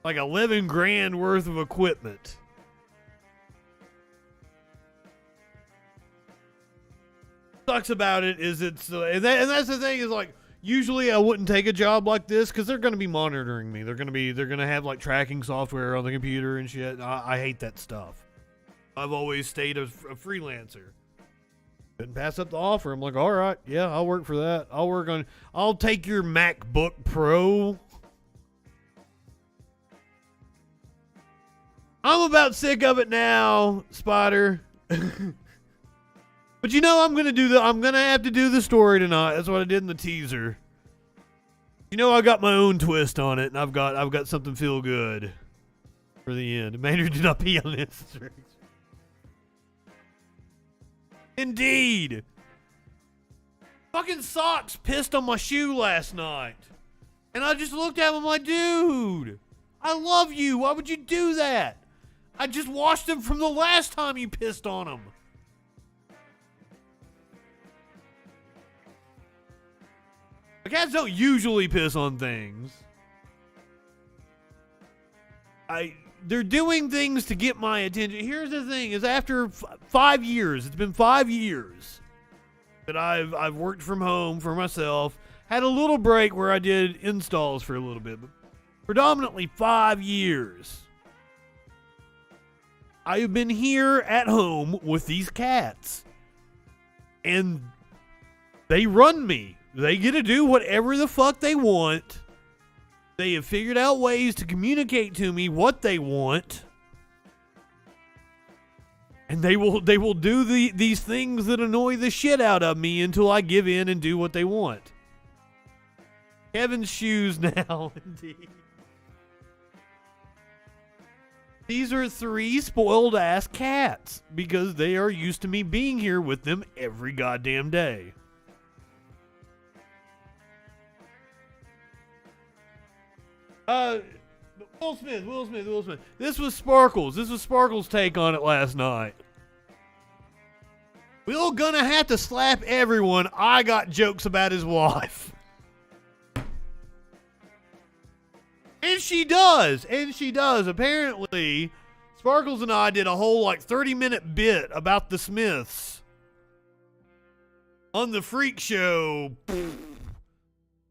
11 grand worth of equipment. Sucks about it is and that's the thing is usually I wouldn't take a job like this because they're going to be monitoring me. They're going to have tracking software on the computer and shit. I hate that stuff. I've always stayed a freelancer. Couldn't pass up the offer. I'm like, all right, yeah, I'll work for that. I'll take your MacBook Pro. I'm about sick of it now, Spider. But you know, I'm gonna have to do the story tonight. That's what I did in the teaser. You know, I got my own twist on it, and I've got something feel good for the end. Maynard, do not pee on this. Indeed. Fucking socks pissed on my shoe last night. And I just looked at him, I'm like, dude, I love you. Why would you do that? I just washed them from the last time you pissed on them. The cats don't usually piss on things. They're doing things to get my attention. Here's the thing, is after 5 years, it's been 5 years that I've worked from home for myself, had a little break where I did installs for a little bit, but predominantly 5 years. I have been here at home with these cats, and they run me. They get to do whatever the fuck they want. They have figured out ways to communicate to me what they want. And they will do these things that annoy the shit out of me until I give in and do what they want. Kevin's shoes now, indeed. These are 3 spoiled ass cats because they are used to me being here with them every goddamn day. Will Smith. This was Sparkle's take on it last night. Will gonna have to slap everyone. I got jokes about his wife. And she does. Apparently, Sparkles and I did a whole 30-minute bit about the Smiths on the Freak Show a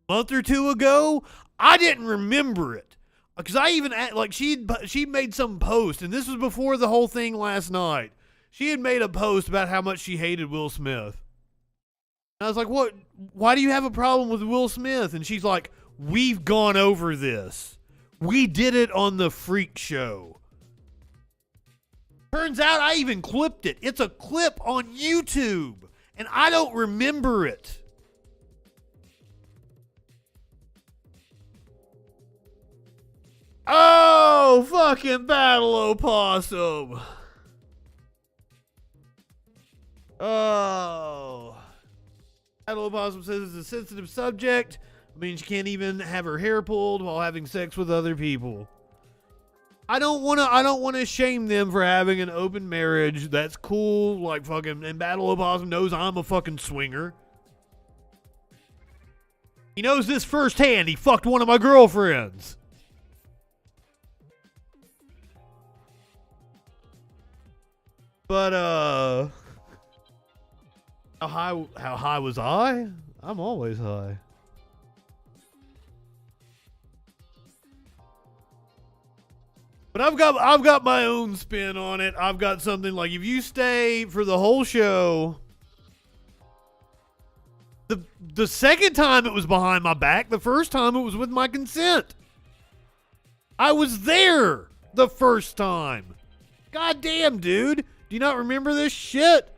month or two ago. I didn't remember it because I even she'd made some post, and this was before the whole thing last night. She had made a post about how much she hated Will Smith. And I was like, "What? Why do you have a problem with Will Smith?" And she's like, "We've gone over this. We did it on the Freak Show." Turns out I even clipped it. It's a clip on YouTube, and I don't remember it. Oh, fucking Battle Opossum. Oh. Battle Opossum says it's a sensitive subject. I mean, she can't even have her hair pulled while having sex with other people. I don't want to shame them for having an open marriage. That's cool. And Battle Opossum knows I'm a fucking swinger. He knows this firsthand. He fucked one of my girlfriends. But, how high was I? I'm always high. But I've got my own spin on it. I've got something like, if you stay for the whole show, the second time it was behind my back, the first time it was with my consent. I was there the first time. God damn, dude. Do you not remember this shit?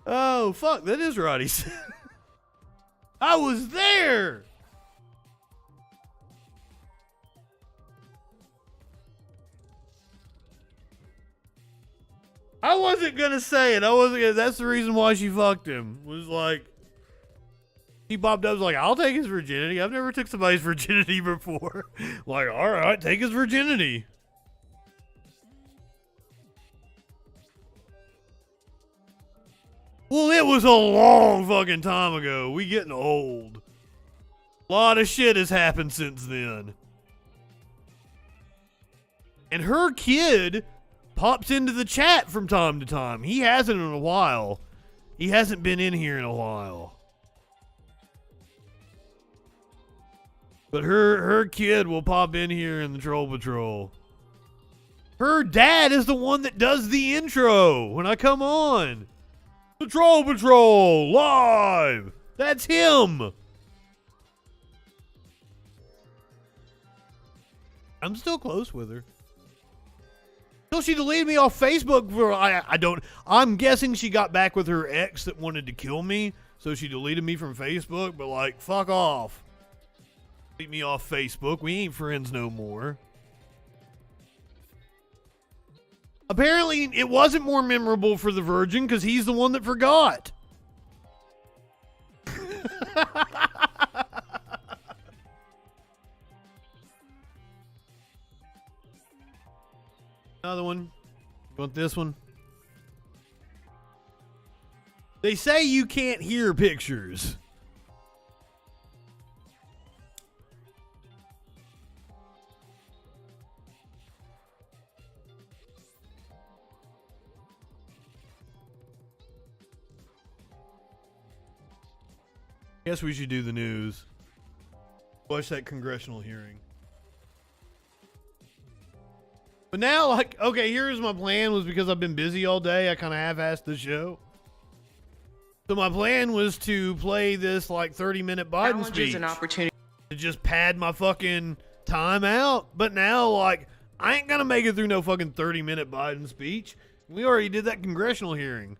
Oh, fuck, that is right, he said. I was there. I wasn't gonna say it. That's the reason why she fucked him. Was like, he popped up, was like, I'll take his virginity. I've never took somebody's virginity before. Like, all right, take his virginity. Well, it was a long fucking time ago. We getting old. A lot of shit has happened since then. And her kid pops into the chat from time to time. He hasn't in a while. He hasn't been in here in a while. But her kid will pop in here in the Troll Patrol. Her dad is the one that does the intro when I come on. The Troll Patrol live. That's him. I'm still close with her. So she deleted me off Facebook for I'm guessing she got back with her ex that wanted to kill me, so she deleted me from Facebook, but like, fuck off. Delete me off Facebook. We ain't friends no more. Apparently, it wasn't more memorable for the Virgin because he's the one that forgot. Another one. You want this one? They say you can't hear pictures. Guess we should do the news. Watch that congressional hearing. But now, like, okay, here's my plan was because I've been busy all day. I kind of half-assed the show. So my plan was to play this, like, 30-minute Biden speech. An opportunity to just pad my fucking time out. But now, like, I ain't gonna make it through no fucking 30-minute Biden speech. We already did that congressional hearing.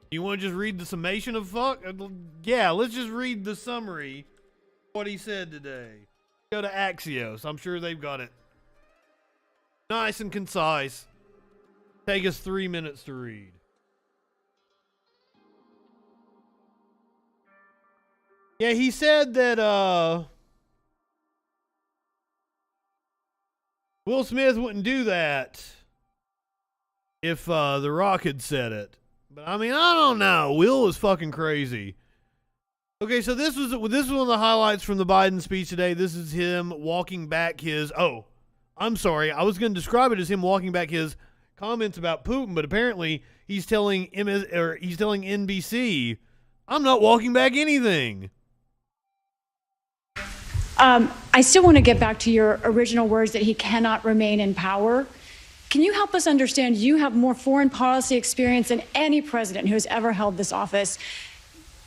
You want to just read the summation of fuck? Yeah, let's just read the summary of what he said today. Go to Axios. I'm sure they've got it nice and concise. Take us 3 minutes to read. Yeah, he said that Will Smith wouldn't do that if The Rock had said it. But I mean, I don't know. Will is fucking crazy. Okay, so this was one of the highlights from the Biden speech today. This is him walking back his. Oh, I'm sorry. I was going to describe it as him walking back his comments about Putin, but apparently he's telling NBC, "I'm not walking back anything." I still want to get back to your original words that he cannot remain in power. Can you help us understand you have more foreign policy experience than any president who has ever held this office?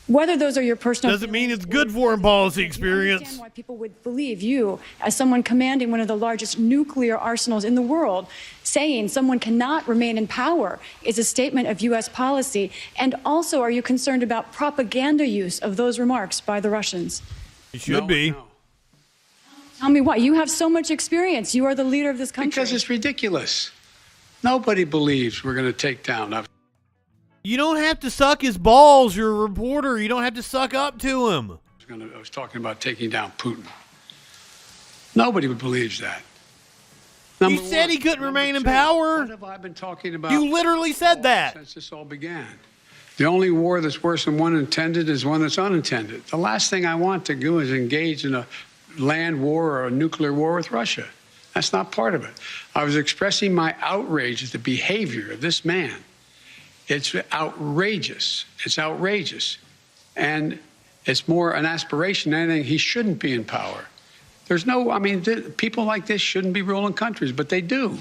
Whether those are your personal doesn't mean it's good foreign policy experience. I understand why people would believe you, as someone commanding one of the largest nuclear arsenals in the world, saying someone cannot remain in power is a statement of U.S. policy. And also, are you concerned about propaganda use of those remarks by the Russians? It should be. No. Tell me why. You have so much experience. You are the leader of this country. Because it's ridiculous. Nobody believes we're going to take down. You don't have to suck his balls. You're a reporter. You don't have to suck up to him. I was talking about taking down Putin. Nobody believes that. You said he couldn't remain in power. What have I been talking about? You literally said that. Since this all began. The only war that's worse than one intended is one that's unintended. The last thing I want to do is engage in a land war or a nuclear war with Russia. That's not part of it. I was expressing my outrage at the behavior of this man. It's outrageous. It's outrageous. And it's more an aspiration than anything. He shouldn't be in power. There's no, I mean, people like this shouldn't be ruling countries, but they do.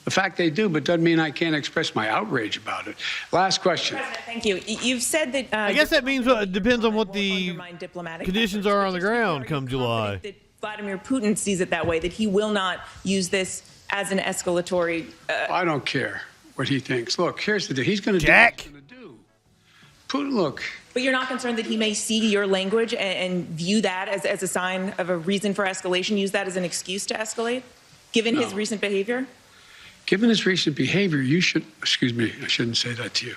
The fact they do, but doesn't mean I can't express my outrage about it. Last question. Thank you. You've said that... I guess that means it depends on what the conditions are on the ground come July. That Vladimir Putin sees it that way, that he will not use this as an escalatory... I don't care what he thinks. Look, here's the deal. He's going to do what he's going to do. Putin, look... But you're not concerned that he may see your language and view that as a sign of a reason for escalation, use that as an excuse to escalate, given his recent behavior? Given his recent behavior, you should, excuse me, I shouldn't say that to you.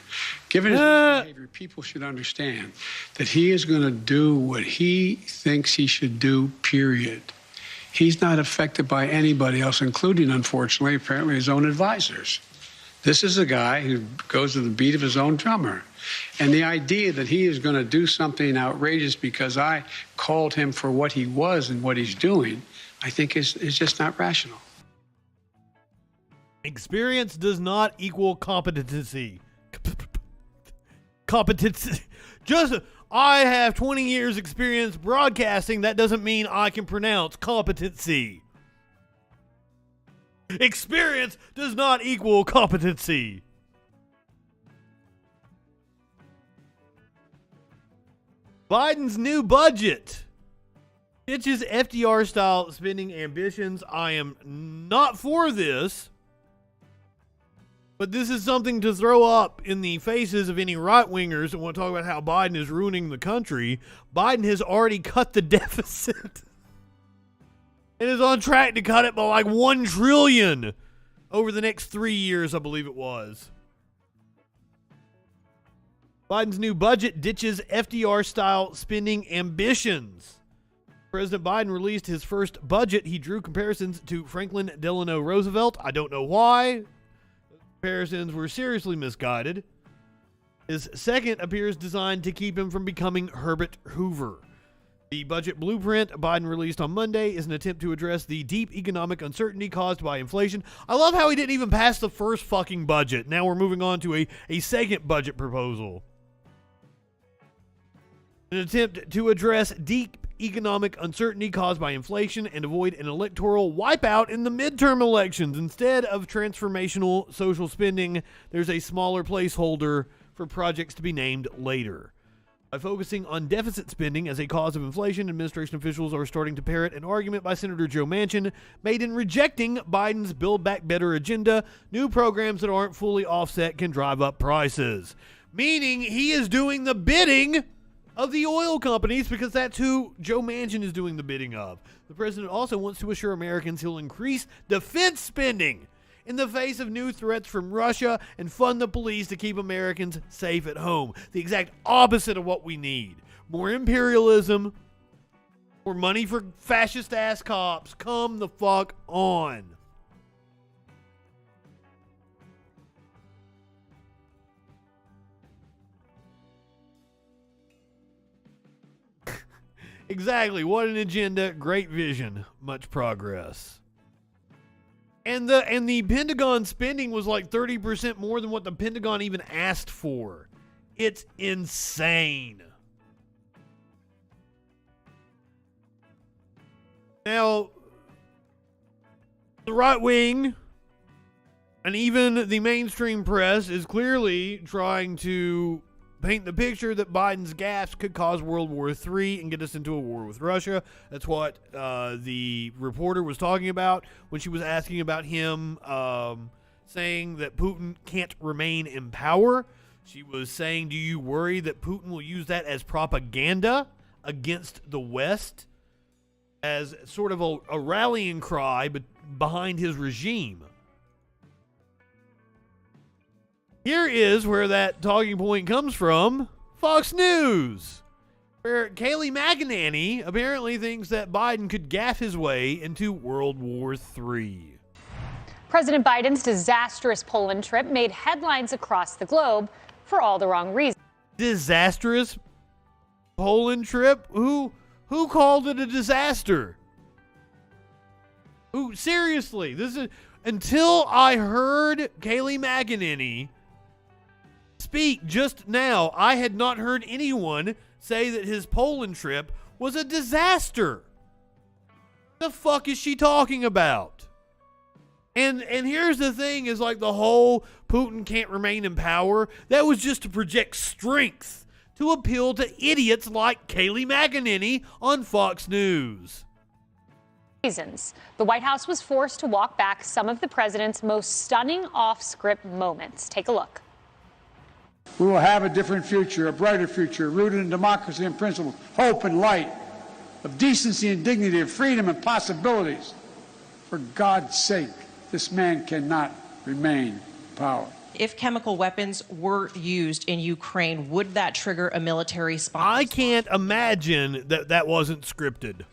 Given his recent behavior, people should understand that he is going to do what he thinks he should do, period. He's not affected by anybody else, including, unfortunately, apparently his own advisors. This is a guy who goes to the beat of his own drummer. And the idea that he is going to do something outrageous because I called him for what he was and what he's doing, I think is just not rational. Experience does not equal competency. Competency. Just I have 20 years experience broadcasting. That doesn't mean I can pronounce competency. Experience does not equal competency. Biden's new budget ditches FDR-style spending ambitions. I am not for this, but this is something to throw up in the faces of any right-wingers that want to talk about how Biden is ruining the country. Biden has already cut the deficit and is on track to cut it by like $1 trillion over the next 3 years, I believe it was. Biden's new budget ditches FDR-style spending ambitions. President Biden released his first budget. He drew comparisons to Franklin Delano Roosevelt. I don't know why. Comparisons were seriously misguided. His second appears designed to keep him from becoming Herbert Hoover. The budget blueprint Biden released on Monday is an attempt to address the deep economic uncertainty caused by inflation. I love how he didn't even pass the first fucking budget. Now we're moving on to a second budget proposal. An attempt to address deep economic uncertainty caused by inflation and avoid an electoral wipeout in the midterm elections. Instead of transformational social spending, there's a smaller placeholder for projects to be named later. By focusing on deficit spending as a cause of inflation, administration officials are starting to parrot an argument by Senator Joe Manchin made in rejecting Biden's Build Back Better agenda. New programs that aren't fully offset can drive up prices. Meaning he is doing the bidding of the oil companies because that's who Joe Manchin is doing the bidding of. The president also wants to assure Americans he'll increase defense spending in the face of new threats from Russia and fund the police to keep Americans safe at home. The exact opposite of what we need. More imperialism, more money for fascist-ass cops. Come the fuck on. Exactly. What an agenda. Great vision. Much progress. And the Pentagon spending was like 30% more than what the Pentagon even asked for. It's insane. Now, the right wing and even the mainstream press is clearly trying to paint the picture that Biden's gaffes could cause World War III and get us into a war with Russia. That's what the reporter was talking about when she was asking about him saying that Putin can't remain in power. She was saying, do you worry that Putin will use that as propaganda against the West as sort of a rallying cry behind his regime? Here is where that talking point comes from. Fox News, where Kayleigh McEnany apparently thinks that Biden could gaffe his way into World War III. President Biden's disastrous Poland trip made headlines across the globe for all the wrong reasons. Disastrous Poland trip? Who called it a disaster? Who? Seriously, this is until I heard Kayleigh McEnany speak just now, I had not heard anyone say that his Poland trip was a disaster. The fuck is she talking about? And here's the thing is like the whole Putin can't remain in power. That was just to project strength, to appeal to idiots like Kayleigh McEnany on Fox News. Reasons. The White House was forced to walk back some of the president's most stunning off-script moments. Take a look. We will have a different future, a brighter future, rooted in democracy and principles, hope and light, of decency and dignity, of freedom and possibilities. For God's sake, this man cannot remain in power. If chemical weapons were used in Ukraine, would that trigger a military response? I can't imagine that wasn't scripted.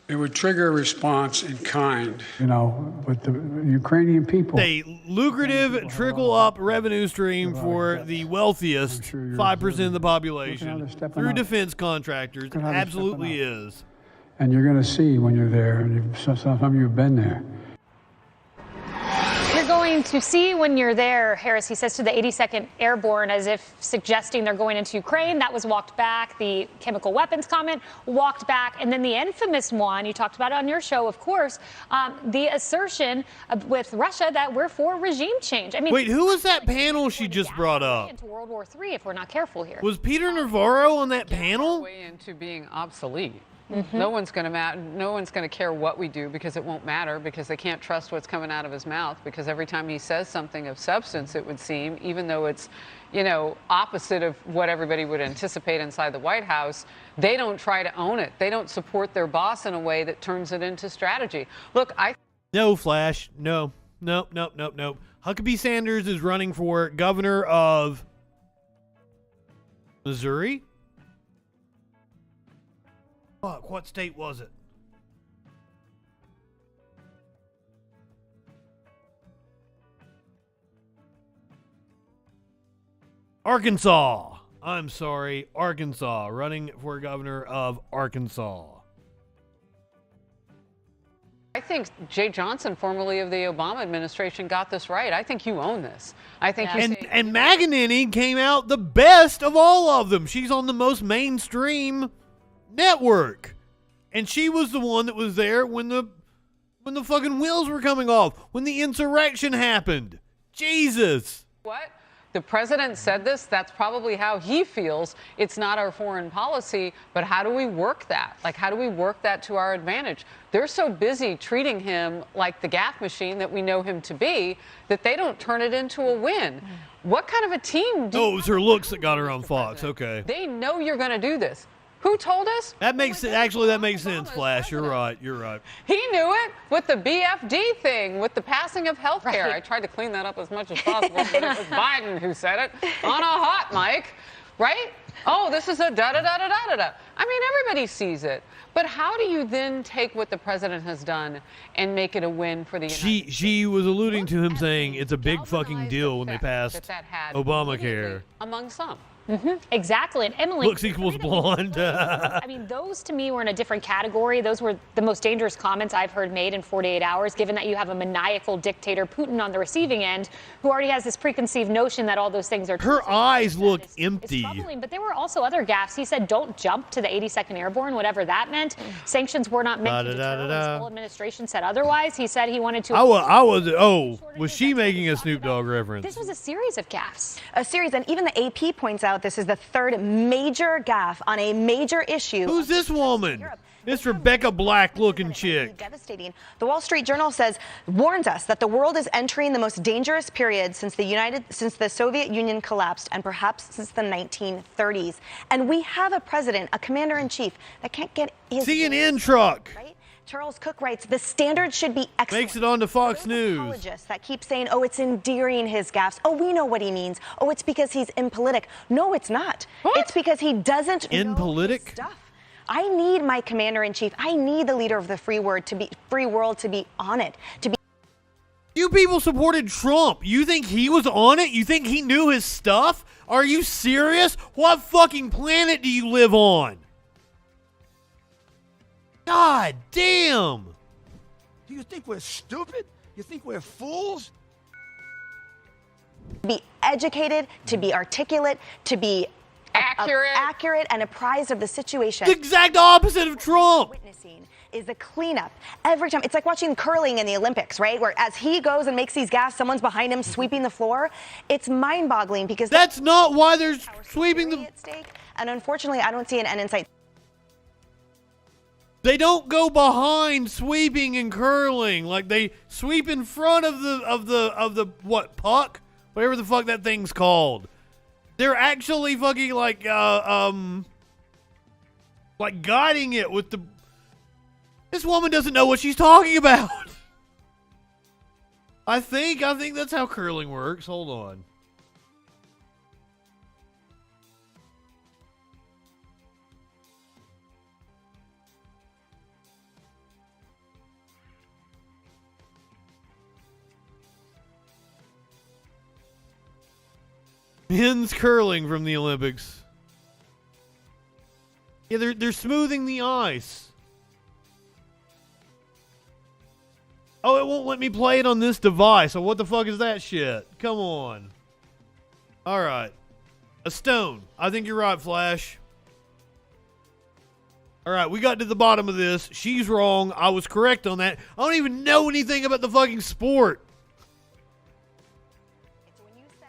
It would trigger a response in kind. You know, with the Ukrainian people. A lucrative trickle-up revenue stream for the wealthiest 5% of the population through defense contractors. Absolutely is. And you're going to see when you're there, and some of you have been there. You're going going to see when you're there, Harris, he says to the 82nd Airborne, as if suggesting they're going into Ukraine. That was walked back. The chemical weapons comment walked back. And then the infamous one, you talked about it on your show, of course, the assertion with Russia that we're for regime change. I mean, wait, who was that panel she just brought up? Into World War III if we're not careful here. Was Peter Navarro on that panel? Way into being obsolete. Mm-hmm. No one's going to care what we do because it won't matter, because they can't trust what's coming out of his mouth, because every time he says something of substance, it would seem, even though it's, opposite of what everybody would anticipate inside the White House, they don't try to own it. They don't support their boss in a way that turns it into strategy. Look, No, Flash. No. Nope. Huckabee Sanders is running for governor of Missouri? Fuck, what state was it? Arkansas. I'm sorry, Arkansas. Running for governor of Arkansas. I think Jay Johnson, formerly of the Obama administration, got this right. I think you own this. I think and McEnany came out the best of all of them. She's on the most mainstream network, and she was the one that was there when the fucking wheels were coming off, when the insurrection happened. Jesus. What? The president said this. That's probably how he feels. It's not our foreign policy, but how do we work that? Like, how do we work that to our advantage? They're so busy treating him like the gaffe machine that we know him to be that they don't turn it into a win. What kind of a team do Oh, it was her looks that got her on Fox. Okay. They know you're going to do this. Who told us? That makes that makes sense, Flash. You're right. He knew it with the BFD thing, with the passing of health care. I tried to clean that up as much as possible, but it was Biden who said it on a hot mic, right? Oh, this is a da-da-da-da-da-da-da. I mean, everybody sees it. But how do you then take what the president has done and make it a win for the United States? She was alluding to him saying it's a big fucking deal when they passed Obamacare. Among some. Mm-hmm. Exactly. And Emily, looks equals blonde. I mean, those to me were in a different category. Those were the most dangerous comments I've heard made in 48 hours, given that you have a maniacal dictator, Putin, on the receiving end, who already has this preconceived notion that all those things are Her eyes look empty. troubling. But there were also other gaffes. He said, don't jump to the 82nd Airborne, whatever that meant. Sanctions were not meant to deter. His whole administration said otherwise. He said he wanted to... Was she making a Snoop Dogg reference? This was a series of gaffes. A series, and even the AP points out this is the third major gaffe on a major issue. Who's this woman? This Rebecca Black-looking chick. Devastating. The Wall Street Journal warns us that the world is entering the most dangerous period since the Soviet Union collapsed, and perhaps since the 1930s. And we have a president, a commander-in-chief, that can't get his CNN truck. Right? Charles Cook writes, the standard should be excellent. Makes it onto Fox News. Apologists that keep saying, oh, it's endearing, his gaffes. Oh, we know what he means. Oh, it's because he's impolitic. No, it's not. What? It's because he doesn't know his stuff. I need my commander-in-chief. I need the leader of the free world to be on it. You people supported Trump. You think he was on it? You think he knew his stuff? Are you serious? What fucking planet do you live on? God damn! Do you think we're stupid? You think we're fools? To be educated, to be articulate, to be accurate and apprised of the situation. The exact opposite of Trump. Witnessing is a cleanup every time. It's like watching curling in the Olympics, right? Where as he goes and makes these gaffes, someone's behind him sweeping the floor. It's mind-boggling because that's not why they're sweeping the at stake. And unfortunately, I don't see an end in sight. They don't go behind sweeping and curling. Like they sweep in front of the what, puck? Whatever the fuck that thing's called. They're actually fucking like guiding it with the... This woman doesn't know what she's talking about. I think that's how curling works. Hold on. Men's curling from the Olympics. Yeah, they're smoothing the ice. Oh, it won't let me play it on this device. So what the fuck is that shit? Come on. All right. A stone. I think you're right, Flash. All right, we got to the bottom of this. She's wrong. I was correct on that. I don't even know anything about the fucking sport. So when you said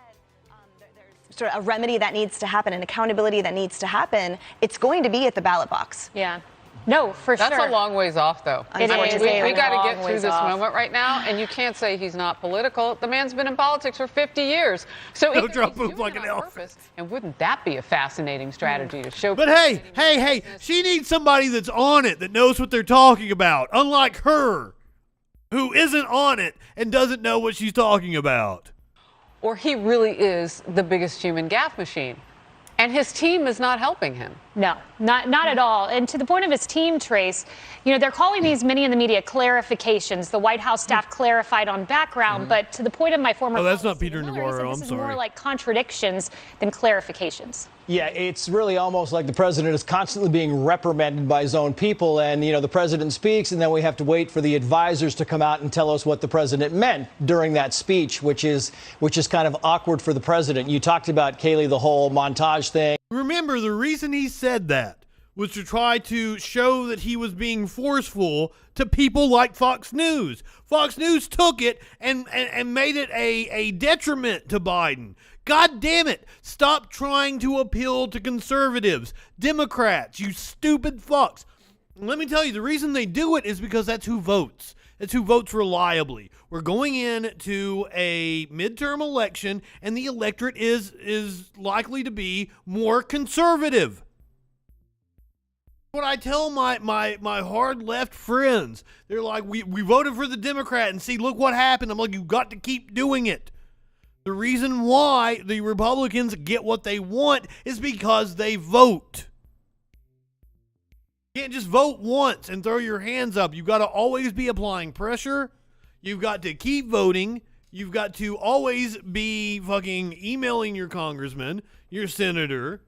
there's sort of a remedy that needs to happen, an accountability that needs to happen, it's going to be at the ballot box. Yeah. No, for sure. That's a long ways off, though. It is We got to get long through ways this off. moment right now, and you can't say he's not political. The man's been in politics for 50 years. So Don't either drop he's poop doing like it an on elephant. purpose, and wouldn't that be a fascinating strategy to show? But hey, she needs somebody that's on it, that knows what they're talking about, unlike her, who isn't on it and doesn't know what she's talking about. Or he really is the biggest human gaffe machine, and his team is not helping him. No, not at all. And to the point of his team, Trace, they're calling these, many in the media, clarifications. The White House staff clarified on background, but to the point of my former Oh, that's colleague, not Peter Stephen Miller, he said Navarro. this I'm is sorry. more like contradictions than clarifications. Yeah, it's really almost like the president is constantly being reprimanded by his own people. And, the president speaks, and then we have to wait for the advisors to come out and tell us what the president meant during that speech, which is kind of awkward for the president. You talked about, Kaylee, the whole montage thing. Remember, the reason he said that was to try to show that he was being forceful to people like Fox News. Fox News took it and made it a detriment to Biden. God damn it. Stop trying to appeal to conservatives. Democrats, you stupid fucks. Let me tell you, the reason they do it is because that's who votes. That's who votes reliably. We're going into a midterm election, and the electorate is likely to be more conservative. What I tell my hard left friends, they're like, we voted for the Democrat, and see, look what happened. I'm like, you got to keep doing it. The reason why the Republicans get what they want is because they vote. You can't just vote once and throw your hands up. You've got to always be applying pressure. You've got to keep voting. You've got to always be fucking emailing your congressman, your senator.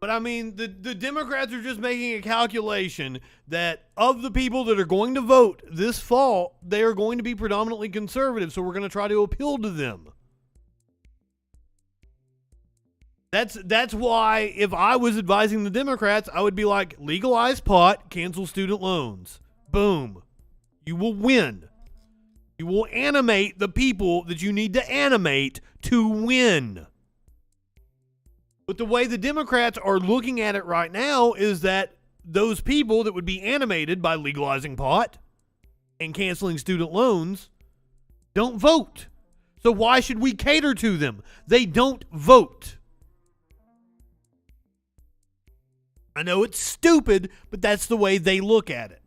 But I mean, the Democrats are just making a calculation that of the people that are going to vote this fall, they are going to be predominantly conservative, so we're going to try to appeal to them. That's why if I was advising the Democrats, I would be like, legalize pot, cancel student loans. Boom. You will win. You will animate the people that you need to animate to win. But the way the Democrats are looking at it right now is that those people that would be animated by legalizing pot and canceling student loans don't vote. So why should we cater to them? They don't vote. I know it's stupid, but that's the way they look at it.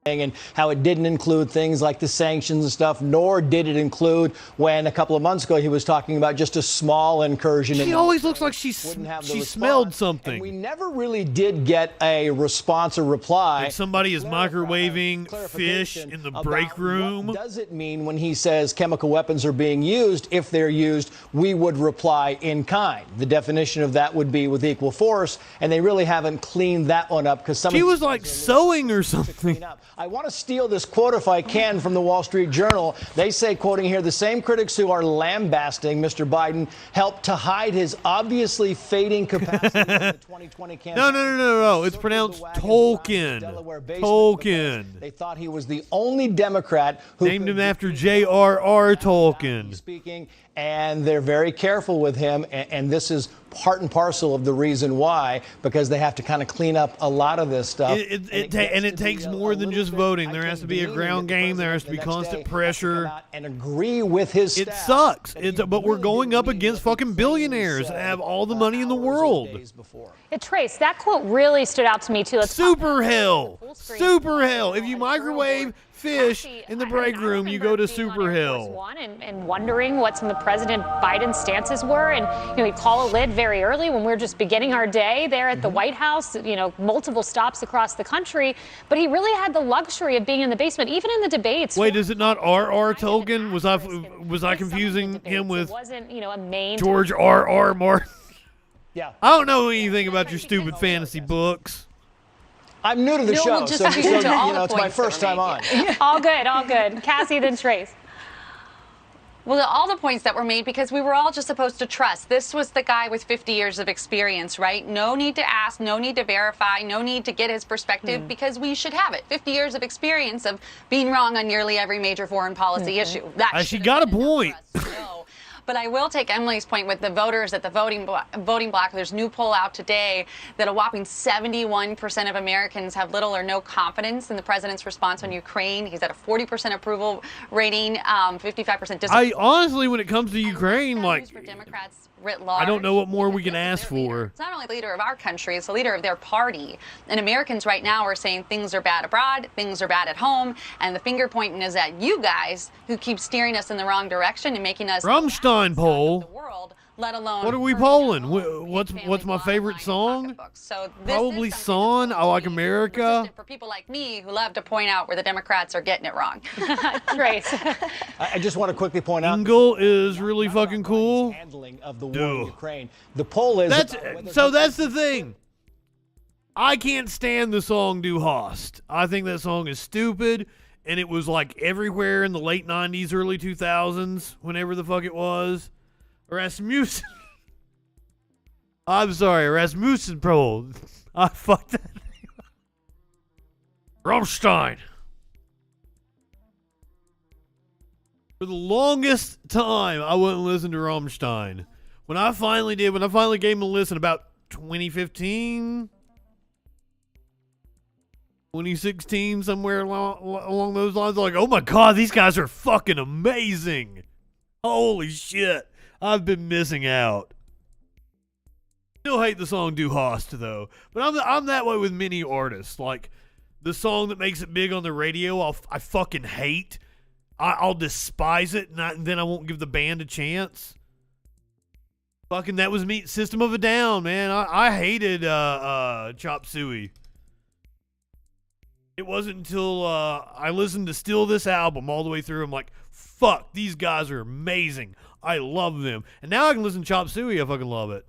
And how it didn't include things like the sanctions and stuff, nor did it include when a couple of months ago he was talking about just a small incursion. She always looks like she smelled something. And we never really did get a response or reply. Like somebody is microwaving fish in the break room. What does it mean when he says chemical weapons are being used? If they're used, we would reply in kind. The definition of that would be with equal force, and they really haven't cleaned that one up because some. She was like sewing or something. I want to steal this quote if I can from the Wall Street Journal. They say, quoting here, the same critics who are lambasting Mr. Biden helped to hide his obviously fading capacity in the 2020 campaign. No. It's pronounced Tolkien. Tolkien. They thought he was the only Democrat who named him after J.R.R. Tolkien. Speaking, and they're very careful with him, and this is part and parcel of the reason why, because they have to kind of clean up a lot of this stuff. It takes more than just voting. There has to be a ground game. There has to be constant pressure. And agree with his staff. It sucks. But we're going up against fucking billionaires that have all the money in the world. Trace, that quote really stood out to me too. Super hell. Super hell. If you microwave fish in the break room, you go to super hell. And wondering what some of President Biden's stances were. And, he'd call a lid very early when we were just beginning our day there at the White House, multiple stops across the country. But he really had the luxury of being in the basement, even in the debates. Wait, is it not R.R. Tolkien? Was I confusing him with a main George R.R. Martin? Yeah. I don't know anything about your stupid fantasy books. I'm new to the No, show, we'll just so speak to all the it's my points that first were time on. All good, all good. Cassie, then Trace. Well, all the points that were made, because we were all just supposed to trust. This was the guy with 50 years of experience, right? No need to ask, no need to verify, no need to get his perspective, because we should have it. 50 years of experience of being wrong on nearly every major foreign policy issue. That She got a point. But I will take Emily's point with the voters at the voting block. There's a new poll out today that a whopping 71% of Americans have little or no confidence in the president's response on Ukraine. He's at a 40% approval rating, 55% disapproval. I honestly, when it comes to Ukraine, like, for Democrats writ large. I don't know what more we can ask for. It's not only the leader of our country, it's the leader of their party. And Americans right now are saying things are bad abroad, things are bad at home, and the finger pointing is at you guys who keep steering us in the wrong direction and making us Rammstein poll. let alone What are we polling? What's my favorite song? So this Probably Son. I Like America. for people like me who love to point out where the Democrats are getting it wrong. Trace. I just want to quickly point out. Engel is really fucking cool. Handling of the war in Ukraine. The poll is. That's the thing. I can't stand the song Du Hast. I think that song is stupid, and it was like everywhere in the late 90s, early 2000s, whenever the fuck it was. Rasmussen. I'm sorry, Rasmussen poll. I fucked that name up. Rammstein. For the longest time, I wouldn't listen to Rammstein. When I finally gave him a listen about 2015, 2016, somewhere along those lines, I'm like, oh my God, these guys are fucking amazing. Holy shit. I've been missing out. Still hate the song Du Hast, though. But I'm that way with many artists. Like, the song that makes it big on the radio, I fucking hate. I'll despise it, and then I won't give the band a chance. Fucking, that was me. System of a Down, man. I hated Chop Suey. It wasn't until I listened to Still This album all the way through. I'm like, fuck, these guys are amazing. I love them. And now I can listen to Chop Suey. I fucking love it.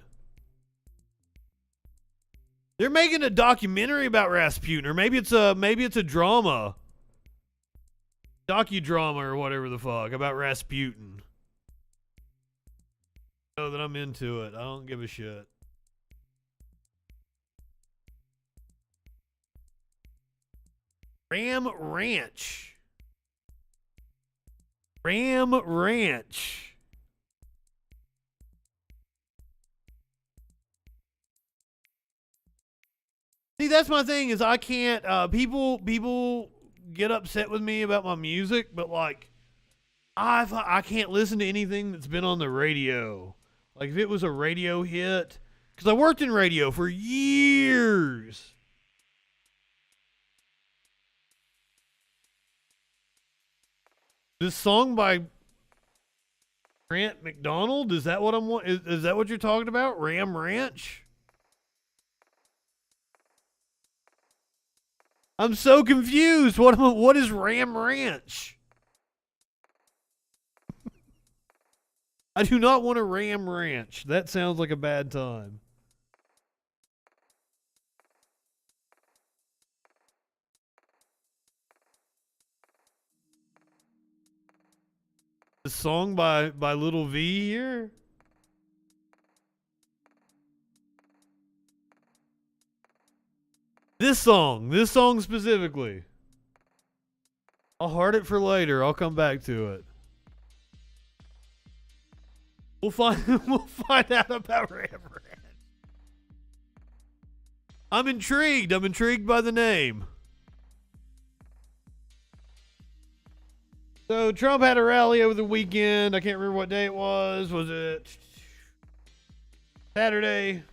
They're making a documentary about Rasputin, or maybe it's a drama. Docudrama or whatever the fuck about Rasputin. I know that I'm into it. I don't give a shit. Ram Ranch. Ram Ranch. See, that's my thing, is I can't, people get upset with me about my music, but like, I can't listen to anything that's been on the radio. Like, if it was a radio hit, because I worked in radio for years. This song by Grant McDonald, is that what is that what you're talking about? Ram Ranch? I'm so confused. What is Ram Ranch? I do not want a Ram Ranch. That sounds like a bad time. The song by Little V here? This song specifically. I'll heart it for later. I'll come back to it. We'll find out about Ram Ranch. I'm intrigued. I'm intrigued by the name. So Trump had a rally over the weekend. I can't remember what day it was. Was it Saturday?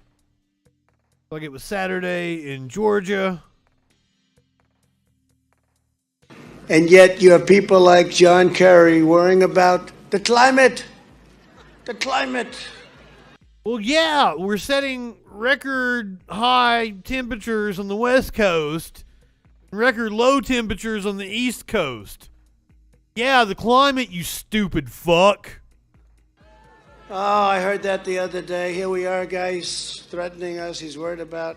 Like it was Saturday in Georgia. And yet you have people like John Kerry worrying about the climate. The climate. Well, yeah, we're setting record high temperatures on the West Coast, record low temperatures on the East Coast. Yeah, the climate, you stupid fuck. Oh, I heard that the other day. Here we are, guys, threatening us. He's worried about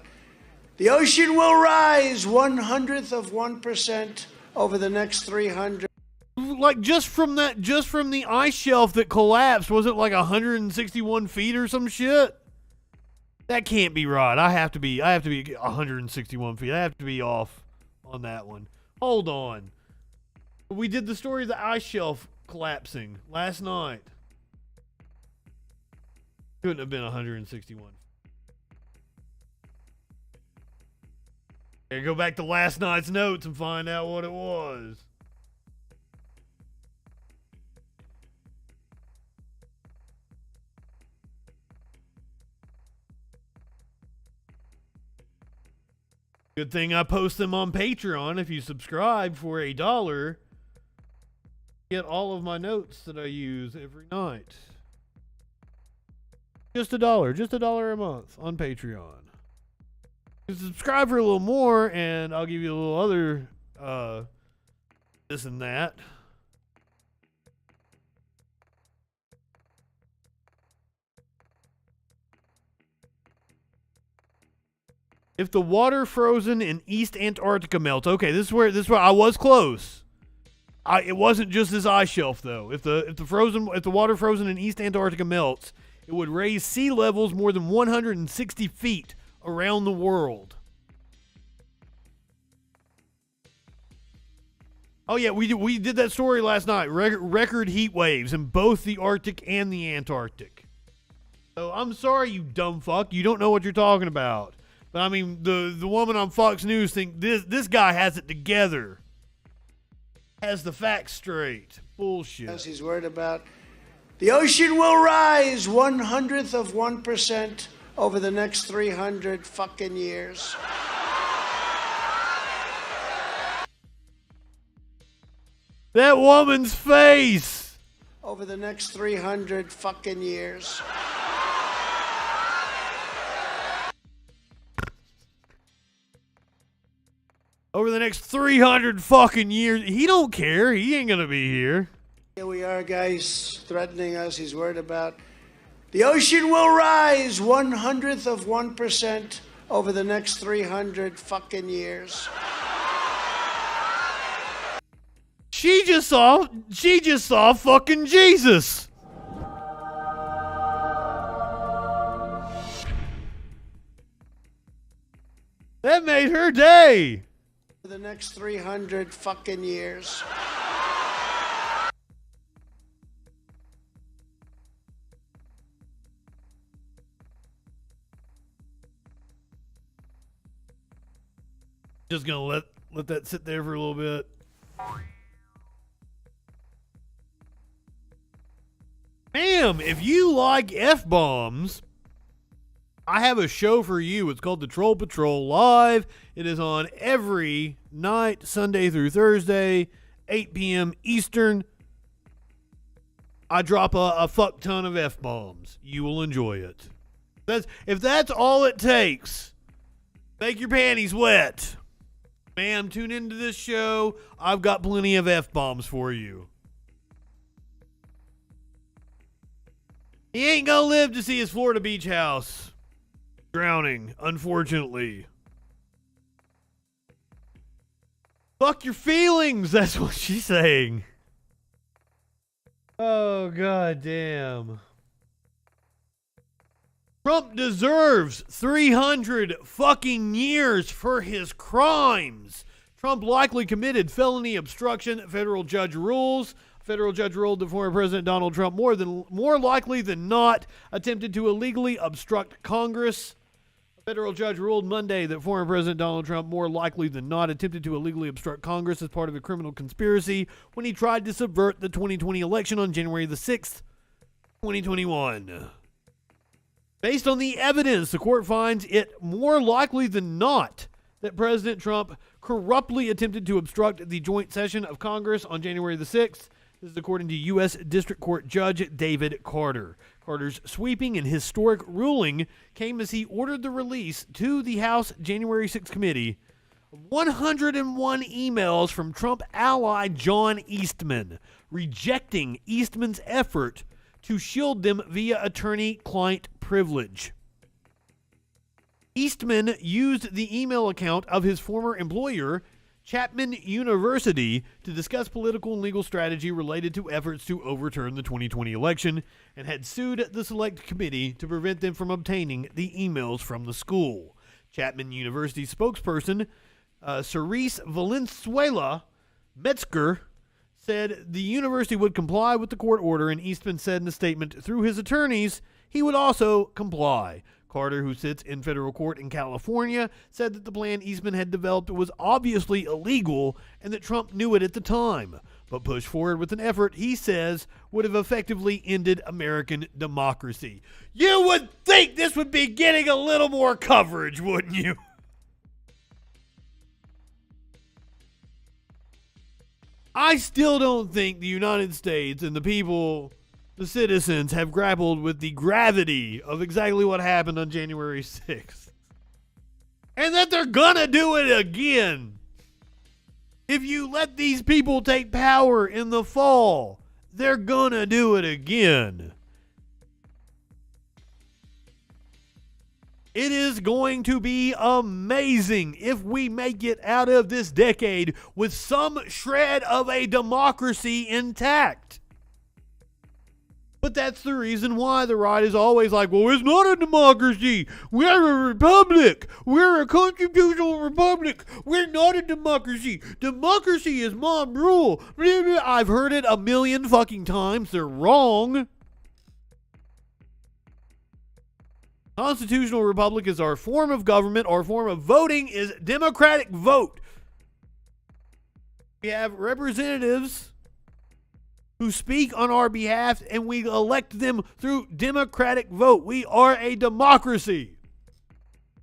the ocean will rise 1/100% over the next 300. Like just from the ice shelf that collapsed, was it like 161 feet or some shit? That can't be right. I have to be 161 feet. I have to be off on that one. Hold on. We did the story of the ice shelf collapsing last night. Couldn't have been 161. Okay, go back to last night's notes and find out what it was. Good thing I post them on Patreon. If you subscribe for $1, get all of my notes that I use every night. Just $1 a month on Patreon. You subscribe for a little more, and I'll give you a little other this and that. If the water frozen in East Antarctica melts, okay, this is where I was close. It wasn't just this ice shelf though. If the water frozen in East Antarctica melts, it would raise sea levels more than 160 feet around the world. Oh yeah, we did that story last night. Record heat waves in both the Arctic and the Antarctic. So I'm sorry, you dumb fuck. You don't know what you're talking about. But I mean, the woman on Fox News think this guy has it together. Has the facts straight. Bullshit. He's worried about the ocean will rise 1/100% over the next 300 fucking years. That woman's face. Over the next 300 fucking years. Over the next 300 fucking years. He don't care. He ain't gonna be here. Here we are, guys, threatening us. He's worried about the ocean will rise 1/100% over the next 300 fucking years. She just saw fucking Jesus. That made her day. For the next 300 fucking years. Just gonna let that sit there for a little bit. Ma'am, if you like F-bombs, I have a show for you. It's called The Troll Patrol Live. It is on every night, Sunday through Thursday, 8 p.m. Eastern. I drop a fuck ton of F-bombs. You will enjoy it. If that's all it takes, make your panties wet. Ma'am, tune into this show. I've got plenty of F-bombs for you. He ain't gonna live to see his Florida beach house drowning, unfortunately. Fuck your feelings, that's what she's saying. Oh, god damn. Trump deserves 300 fucking years for his crimes. Trump likely committed felony obstruction, federal judge rules. Federal judge ruled that former President Donald Trump more likely than not attempted to illegally obstruct Congress. A federal judge ruled Monday that former President Donald Trump more likely than not attempted to illegally obstruct Congress as part of a criminal conspiracy when he tried to subvert the 2020 election on January the 6th, 2021. Based on the evidence, the court finds it more likely than not that President Trump corruptly attempted to obstruct the joint session of Congress on January the 6th. This is according to U.S. District Court Judge David Carter. Carter's sweeping and historic ruling came as he ordered the release to the House January 6th committee of 101 emails from Trump ally John Eastman, rejecting Eastman's effort to shield them via attorney-client privilege. Eastman used the email account of his former employer, Chapman University, to discuss political and legal strategy related to efforts to overturn the 2020 election, and had sued the select committee to prevent them from obtaining the emails from the school. Chapman University spokesperson Cerise Valenzuela Metzger said the university would comply with the court order, and Eastman said in a statement through his attorneys he would also comply. Carter, who sits in federal court in California, said that the plan Eastman had developed was obviously illegal and that Trump knew it at the time, but pushed forward with an effort he says would have effectively ended American democracy. You would think this would be getting a little more coverage, wouldn't you? I still don't think the United States and the people, the citizens, have grappled with the gravity of exactly what happened on January 6th. And that they're gonna do it again. If you let these people take power in the fall, they're gonna do it again. It is going to be amazing if we make it out of this decade with some shred of a democracy intact. But that's the reason why the right is always like, well, it's not a democracy. We're a republic. We're a constitutional republic. We're not a democracy. Democracy is mob rule. I've heard it a million fucking times. They're wrong. Constitutional republic is our form of government. Our form of voting is democratic vote. We have representatives who speak on our behalf, and we elect them through democratic vote. We are a democracy.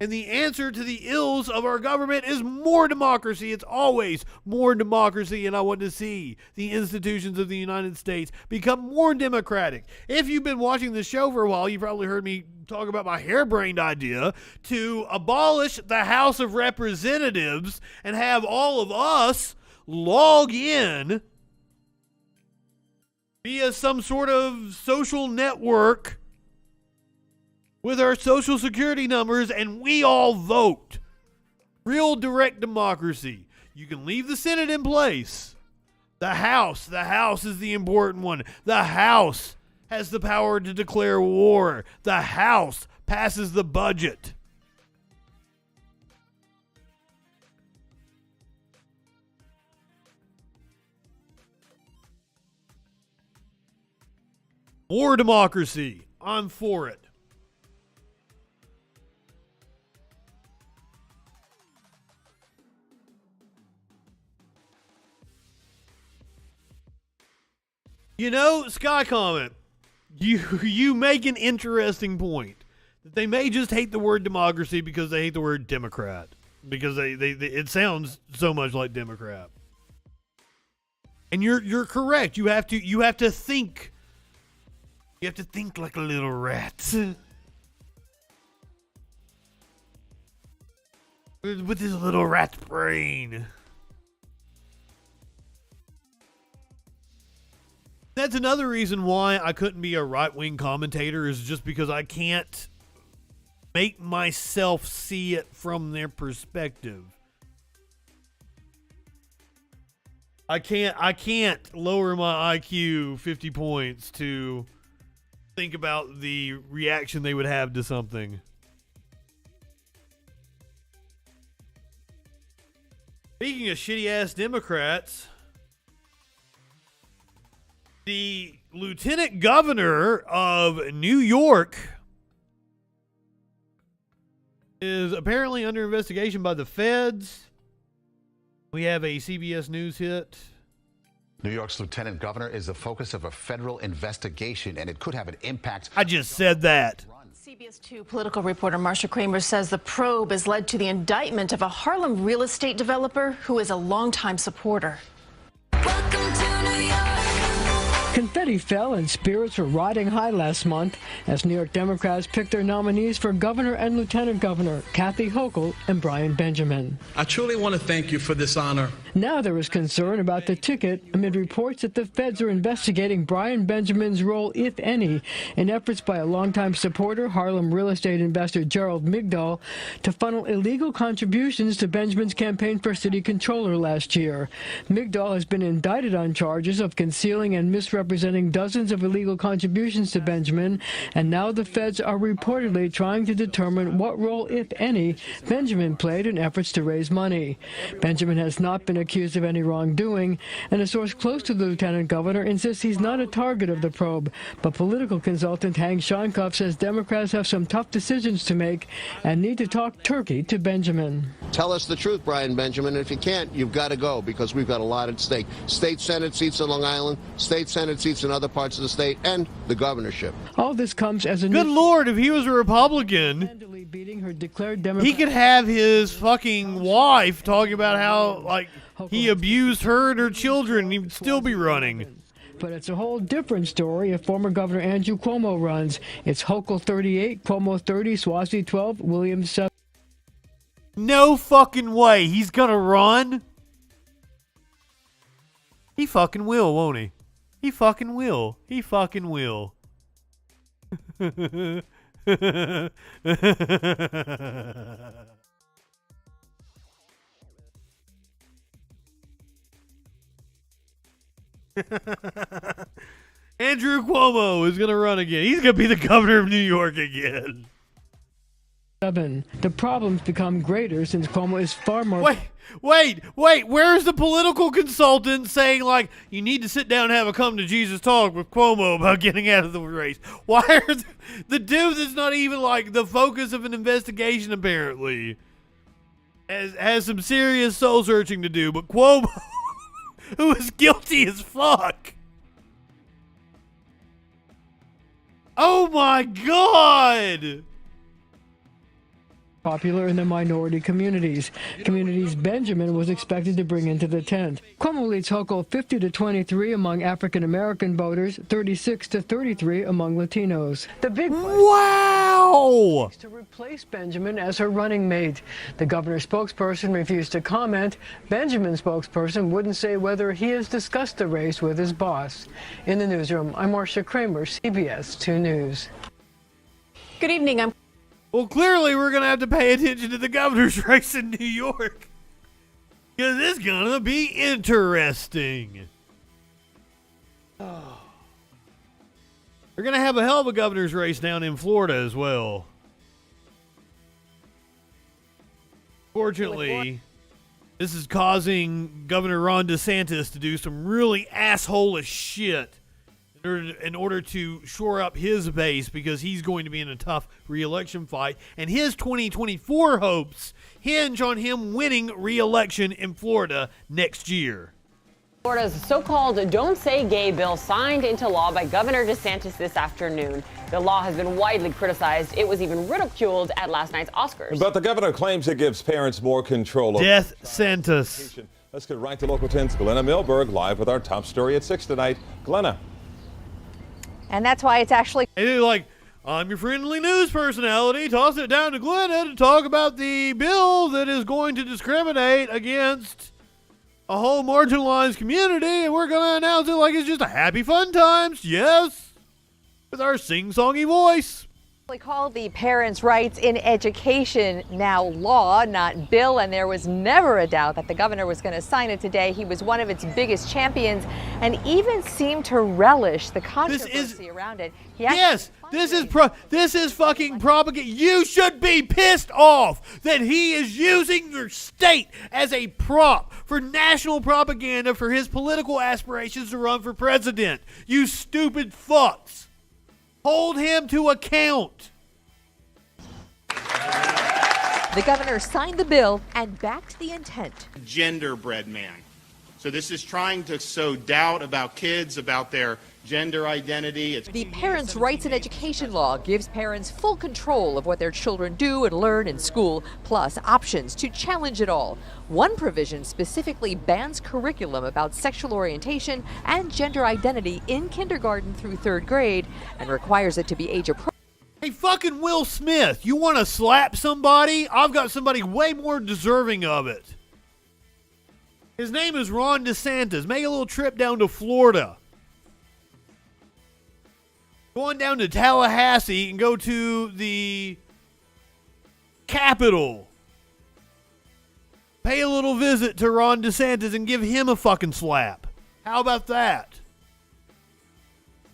And the answer to the ills of our government is more democracy. It's always more democracy, and I want to see the institutions of the United States become more democratic. If you've been watching this show for a while, you've probably heard me talk about my harebrained idea to abolish the House of Representatives and have all of us log in via some sort of social network with our social security numbers, and we all vote. Real direct democracy. You can leave the Senate in place. The House is the important one. The House has the power to declare war. The House passes the budget. More democracy. I'm for it. You know, Sky Comment, you make an interesting point. That they may just hate the word democracy because they hate the word Democrat. Because they it sounds so much like Democrat. And you're correct. You have to think. You have to think like a little rat. With his little rat brain. That's another reason why I couldn't be a right-wing commentator, is just because I can't make myself see it from their perspective. I can't lower my IQ 50 points to think about the reaction they would have to something. Speaking of shitty-ass Democrats, the lieutenant governor of New York is apparently under investigation by the feds. We have a CBS News hit. New York's lieutenant governor is the focus of a federal investigation, and it could have an impact. I just said that. CBS 2 political reporter Marsha Kramer says the probe has led to the indictment of a Harlem real estate developer who is a longtime supporter. Confetti fell and spirits were riding high last month as New York Democrats picked their nominees for governor and lieutenant governor, Kathy Hochul and Brian Benjamin. I truly want to thank you for this honor. Now there is concern about the ticket amid reports that the feds are investigating Brian Benjamin's role, if any, in efforts by a longtime supporter, Harlem real estate investor Gerald Migdal, to funnel illegal contributions to Benjamin's campaign for city controller last year. Migdal has been indicted on charges of concealing and misrepresenting dozens of illegal contributions to Benjamin, and now the feds are reportedly trying to determine what role, if any, Benjamin played in efforts to raise money. Benjamin has not been accused of any wrongdoing, and a source close to the lieutenant governor insists he's not a target of the probe. But political consultant Hank Shonkoff says Democrats have some tough decisions to make and need to talk turkey to Benjamin. Tell us the truth, Brian Benjamin. If you can't, you've got to go, because we've got a lot at stake. State Senate seats in Long Island, state Senate seats in other parts of the state, and the governorship. All this comes as a good Lord, if he was a Republican, he could have his fucking wife talking about how, like, he abused her and her children, and he would still be running. But it's a whole different story if former Governor Andrew Cuomo runs. It's Hochul 38, Cuomo 30, Suozzi 12, Williams 7. No fucking way he's gonna run. He fucking will, won't he? He fucking will. He fucking will. Andrew Cuomo is going to run again. He's going to be the governor of New York again. 7. The problems become greater since Cuomo is far more... Wait. Where's the political consultant saying, like, you need to sit down and have a come-to-Jesus talk with Cuomo about getting out of the race? Why are the dude that's not even, like, the focus of an investigation, apparently, has some serious soul-searching to do, but Cuomo, who is guilty as fuck. Oh, my God! Popular in the minority communities Benjamin was expected to bring into the tent. Cuomo leads Hochul 50-23 among African American voters, 36-33 among Latinos. The big wow! Is to replace Benjamin as her running mate. The governor's spokesperson refused to comment. Benjamin's spokesperson wouldn't say whether he has discussed the race with his boss. In the newsroom, I'm Marcia Kramer, CBS 2 News. Good evening. Well, clearly we're going to have to pay attention to the governor's race in New York, because it's going to be interesting. They're going to have a hell of a governor's race down in Florida as well. Fortunately, this is causing Governor Ron DeSantis to do some really asshole-ish shit in order to shore up his base, because he's going to be in a tough re-election fight, and his 2024 hopes hinge on him winning re-election in Florida next year. Florida's so-called Don't Say Gay bill signed into law by Governor DeSantis this afternoon. The law has been widely criticized. It was even ridiculed at last night's Oscars. But the governor claims it gives parents more control over Death sentence. Let's get right to Local 10's Glenna Milberg, live with our top story at 6 tonight. Glenna. And that's why it's actually... Hey, like, I'm your friendly news personality. Toss it down to Glenna to talk about the bill that is going to discriminate against a whole marginalized community, and we're going to announce it like it's just a happy fun times. Yes, with our sing-songy voice. Called the Parents' Rights in Education now law, not bill, and there was never a doubt that the governor was going to sign it today. He was one of its biggest champions and even seemed to relish the controversy around it. Yes, this is fucking propaganda. You should be pissed off that he is using your state as a prop for national propaganda for his political aspirations to run for president. You stupid fucks. Hold him to account. The governor signed the bill and backed the intent. Genderbread man. So this is trying to sow doubt about kids, about their gender identity. The Parents' Rights in Education law gives parents full control of what their children do and learn in school, plus options to challenge it all. One provision specifically bans curriculum about sexual orientation and gender identity in kindergarten through 3rd grade and requires it to be age appropriate. Hey, fucking Will Smith, you want to slap somebody? I've got somebody way more deserving of it. His name is Ron DeSantis. Make a little trip down to Florida. Going down to Tallahassee and go to the Capitol. Pay a little visit to Ron DeSantis and give him a fucking slap. How about that?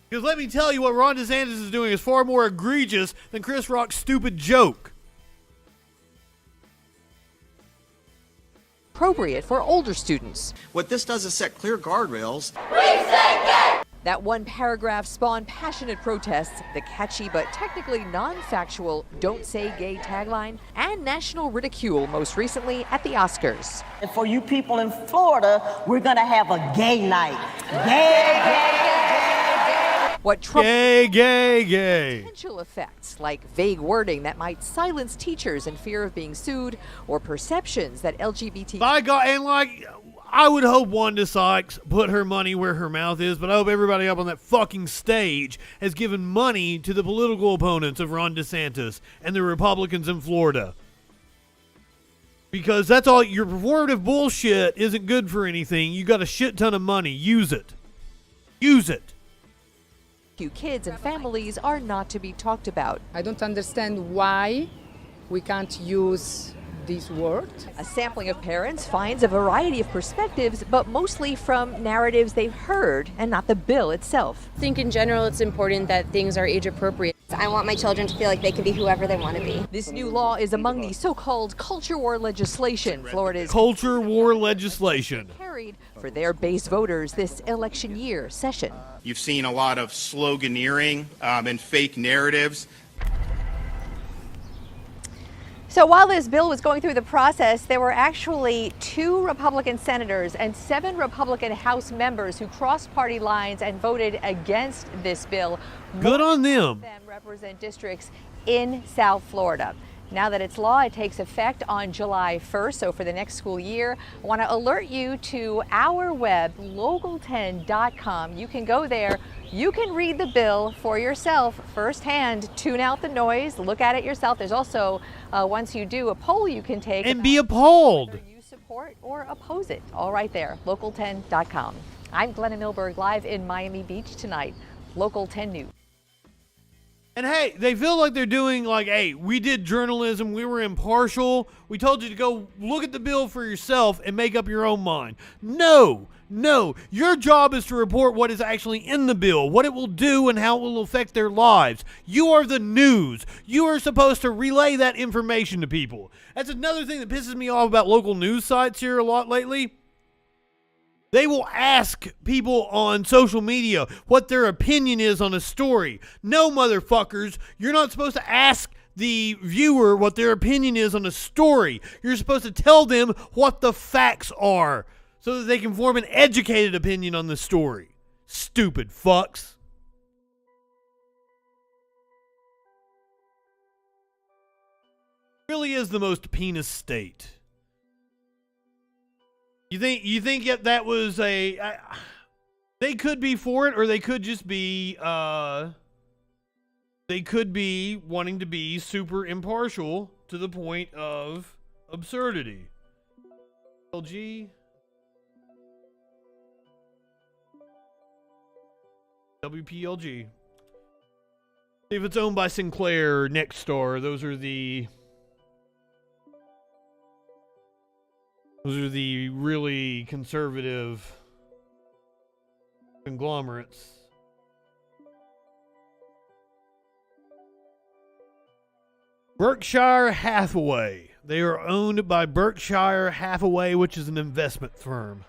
Because let me tell you, what Ron DeSantis is doing is far more egregious than Chris Rock's stupid joke. Appropriate for older students. What this does is set clear guardrails. That one paragraph spawned passionate protests, the catchy but technically non-factual "Don't Say Gay" tagline, and national ridicule most recently at the Oscars. And for you people in Florida, we're going to have a gay night. Gay. What Trump gay. Potential effects like vague wording that might silence teachers in fear of being sued, or perceptions that LGBT. By God, and like, I would hope Wanda Sykes put her money where her mouth is, but I hope everybody up on that fucking stage has given money to the political opponents of Ron DeSantis and the Republicans in Florida. Because that's all, your performative bullshit isn't good for anything. You got a shit ton of money. Use it. Use it. Kids and families are not to be talked about. I don't understand why we can't use this word. A sampling of parents finds a variety of perspectives, but mostly from narratives they've heard and not the bill itself. I think in general it's important that things are age appropriate. I want my children to feel like they can be whoever they want to be. This new law is among the so-called culture war legislation Florida's culture war legislation carried for their base voters this election year session. You've seen a lot of sloganeering and fake narratives. So while this bill was going through the process, there were actually 2 Republican senators and 7 Republican House members who crossed party lines and voted against this bill. Good on them. Most of them represent districts in South Florida. Now that it's law, it takes effect on July 1st, so for the next school year. I want to alert you to our web, local10.com. You can go there. You can read the bill for yourself firsthand, tune out the noise, look at it yourself. There's also, once you do, a poll you can take. And be appalled. Whether you support or oppose it. All right there, local10.com. I'm Glenna Milberg, live in Miami Beach tonight. Local 10 News. And hey, they feel like they're doing like, hey, we did journalism, we were impartial, we told you to go look at the bill for yourself and make up your own mind. No, your job is to report what is actually in the bill, what it will do and how it will affect their lives. You are the news. You are supposed to relay that information to people. That's another thing that pisses me off about local news sites here a lot lately. They will ask people on social media what their opinion is on a story. No, motherfuckers, you're not supposed to ask the viewer what their opinion is on a story. You're supposed to tell them what the facts are so that they can form an educated opinion on the story. Stupid fucks. Really is the most penis state. You think if that was they could be for it, or they could just be they could be wanting to be super impartial to the point of absurdity. LG WPLG. See if it's owned by Sinclair or Nexstar. Those are the really conservative conglomerates. Berkshire Hathaway. They are owned by Berkshire Hathaway, which is an investment firm.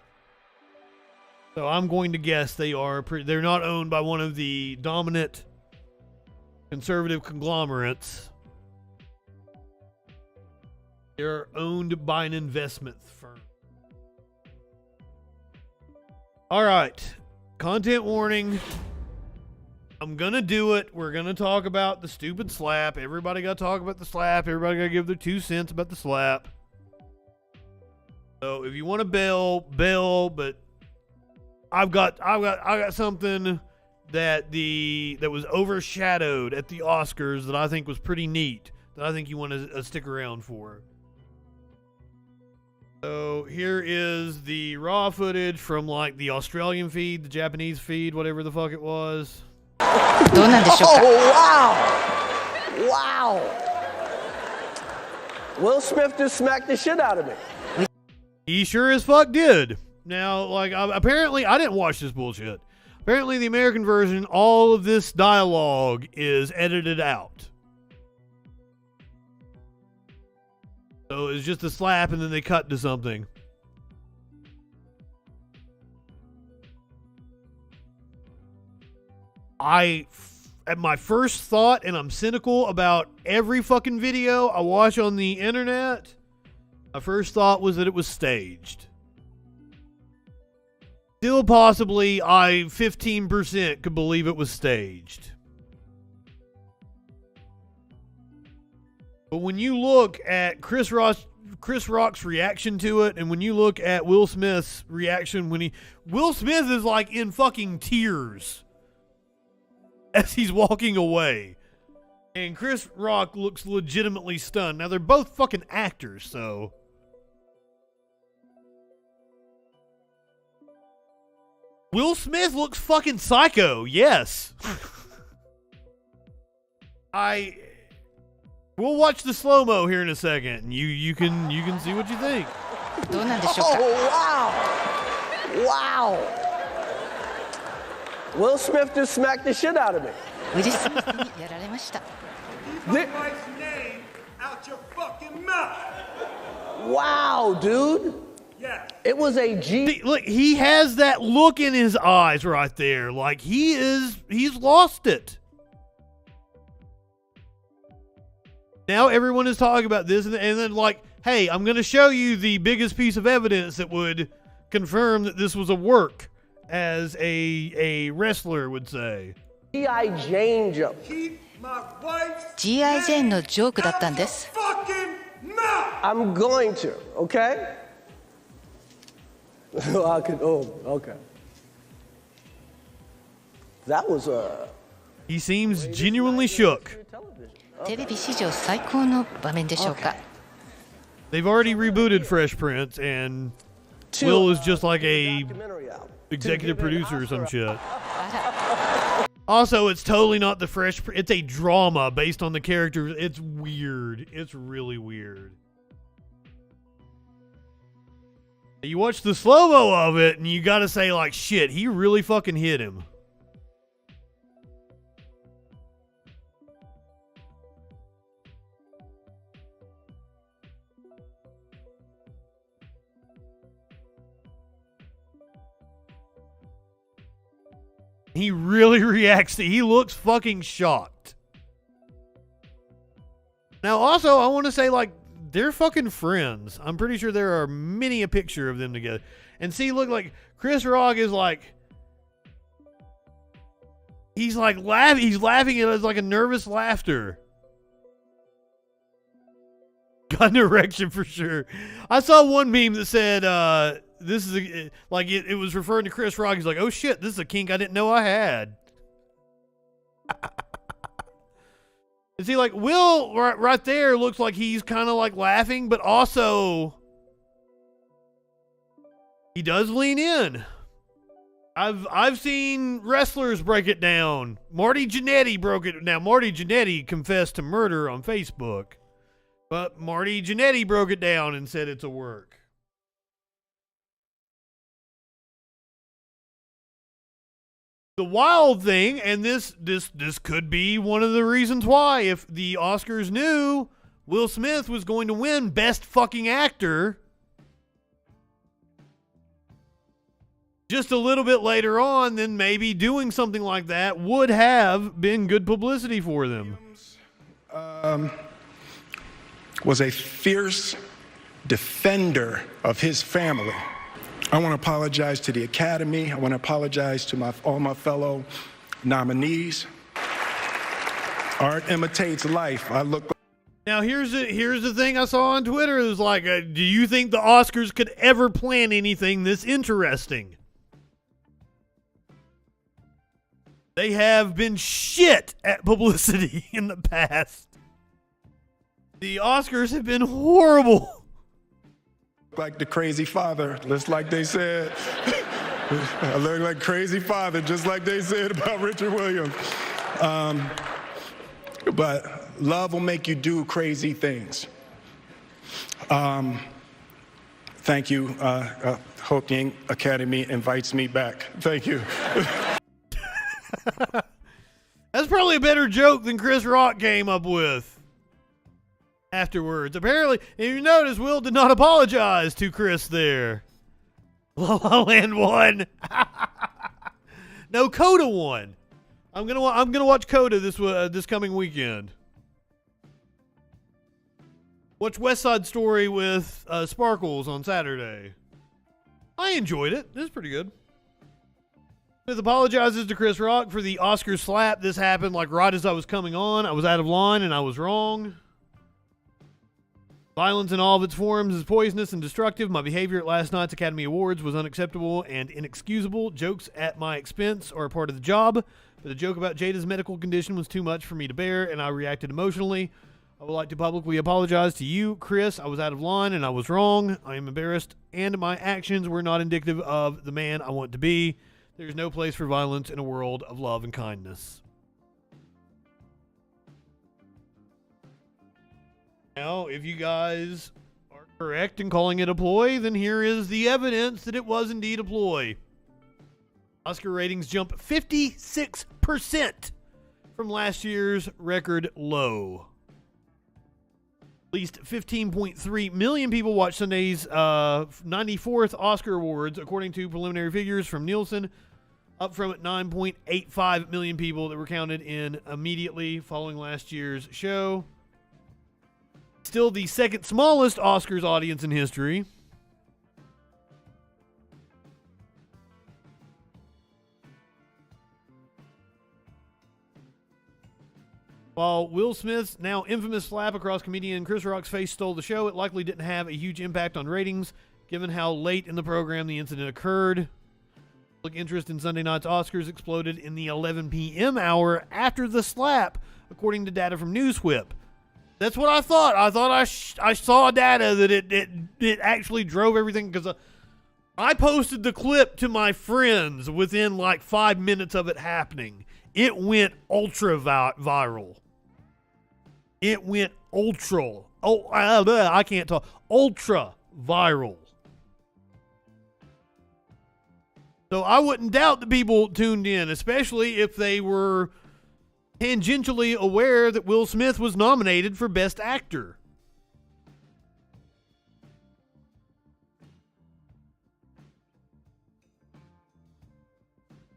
So I'm going to guess they're not owned by one of the dominant conservative conglomerates. They're owned by an investment firm. All right. Content warning. I'm going to do it. We're going to talk about the stupid slap. Everybody got to talk about the slap. Everybody got to give their 2 cents about the slap. So if you want to bail, but I've got something that was overshadowed at the Oscars that I think was pretty neat, that I think you want to stick around for. So here is the raw footage from like the Australian feed, the Japanese feed, whatever the fuck it was. Oh, wow. Wow. Will Smith just smacked the shit out of me. He sure as fuck did. Now, like, apparently, I didn't watch this bullshit. Apparently, the American version, all of this dialogue is edited out. So it's just a slap and then they cut to something. At my first thought, and I'm cynical about every fucking video I watch on the internet, my first thought was that it was staged. Still possibly, 15% could believe it was staged. But when you look at Chris Rock's reaction to it, and when you look at Will Smith's reaction Will Smith is like in fucking tears as he's walking away. And Chris Rock looks legitimately stunned. Now, they're both fucking actors, so... Will Smith looks fucking psycho, yes. We'll watch the slow-mo here in a second, and you can see what you think. Oh, wow. Wow. Will Smith just smacked the shit out of me. Keep my wife's name out your fucking mouth. Wow, dude. Yes. It was a G. Look, he has that look in his eyes right there. Like, he's lost it. Now everyone is talking about this, and then like, hey, I'm going to show you the biggest piece of evidence that would confirm that this was a work, as a wrestler would say. G.I. Jane joke. Keep my wife's G.I. Jane のジョークだったんです。 fucking mouth. I'm going to, okay? Okay. That was He seems genuinely shook. テレビ史上最高の場面でしょうか。 They've already rebooted Fresh Prince, and Will is just like a executive producer or some shit. Also, it's totally not the Fresh Prince. It's a drama based on the characters. It's weird. It's really weird. You watch the slow-mo of it, and you gotta say, like, shit, he really fucking hit him. He really reacts to it. He looks fucking shocked. Now, also, I want to say, like, they're fucking friends. I'm pretty sure there are many a picture of them together. And see, look, like, Chris Rock is like, he's like laughing. He's laughing at us like a nervous laughter. Got an erection for sure. I saw one meme that said, this is it was referring to Chris Rock. He's like, oh shit, this is a kink I didn't know I had. And see, like, Will right there looks like he's kind of like laughing, but also he does lean in. I've seen wrestlers break it down. Marty Jannetty broke it. Now, Marty Jannetty confessed to murder on Facebook, but Marty Jannetty broke it down and said it's a work. The wild thing, and this could be one of the reasons why, if the Oscars knew Will Smith was going to win Best Fucking Actor, just a little bit later on, then maybe doing something like that would have been good publicity for them. Was a fierce defender of his family. I want to apologize to the Academy. I want to apologize to all my fellow nominees. Art imitates life. Now, here's the thing I saw on Twitter. It was like, do you think the Oscars could ever plan anything this interesting? They have been shit at publicity in the past. The Oscars have been horrible. Like the crazy father, just like they said. I look like crazy father, just like they said about Richard Williams. But love will make you do crazy things. Thank you. Hope the Academy invites me back. Thank you. That's probably a better joke than Chris Rock came up with afterwards. Apparently, if you notice, Will did not apologize to Chris there. La La Land won. No, Coda won. I'm gonna watch Coda this coming weekend. Watch West Side Story with Sparkles on Saturday. I enjoyed it. It was pretty good. Smith apologizes to Chris Rock for the Oscar slap. This happened like right as I was coming on. I was out of line and I was wrong. Violence in all of its forms is poisonous and destructive. My behavior at last night's Academy Awards was unacceptable and inexcusable. Jokes at my expense are a part of the job, but the joke about Jada's medical condition was too much for me to bear, and I reacted emotionally. I would like to publicly apologize to you, Chris. I was out of line and I was wrong. I am embarrassed, and my actions were not indicative of the man I want to be. There's no place for violence in a world of love and kindness. Now, if you guys are correct in calling it a ploy, then here is the evidence that it was indeed a ploy. Oscar ratings jump 56% from last year's record low. At least 15.3 million people watched Sunday's 94th Oscar Awards, according to preliminary figures from Nielsen, up from 9.85 million people that were counted in immediately following last year's show. Still the second smallest Oscars audience in history. While Will Smith's now infamous slap across comedian Chris Rock's face stole the show, it likely didn't have a huge impact on ratings, given how late in the program the incident occurred. Public interest in Sunday night's Oscars exploded in the 11 p.m. hour after the slap, according to data from Newswhip. That's what I thought. I thought I saw data that it actually drove everything, because I posted the clip to my friends within like 5 minutes of it happening. It went ultra viral. It went ultra. Oh, I can't talk. Ultra viral. So I wouldn't doubt the people tuned in, especially if they were tangentially aware that Will Smith was nominated for Best Actor.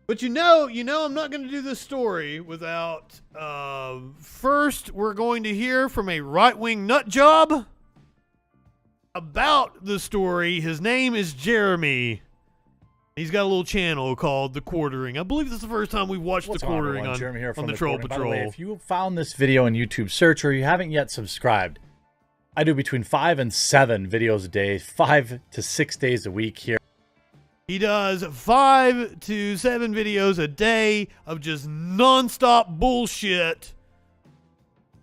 But you know, I'm not going to do this story without, first we're going to hear from a right-wing nut job about the story. His name is Jeremy. He's got a little channel called The Quartering. I believe this is the first time we've watched The Quartering on the Troll Patrol. By the way, if you found this video in YouTube search or you haven't yet subscribed, I do between 5 and 7 videos a day, 5 to 6 days a week here. He does 5 to 7 videos a day of just nonstop bullshit,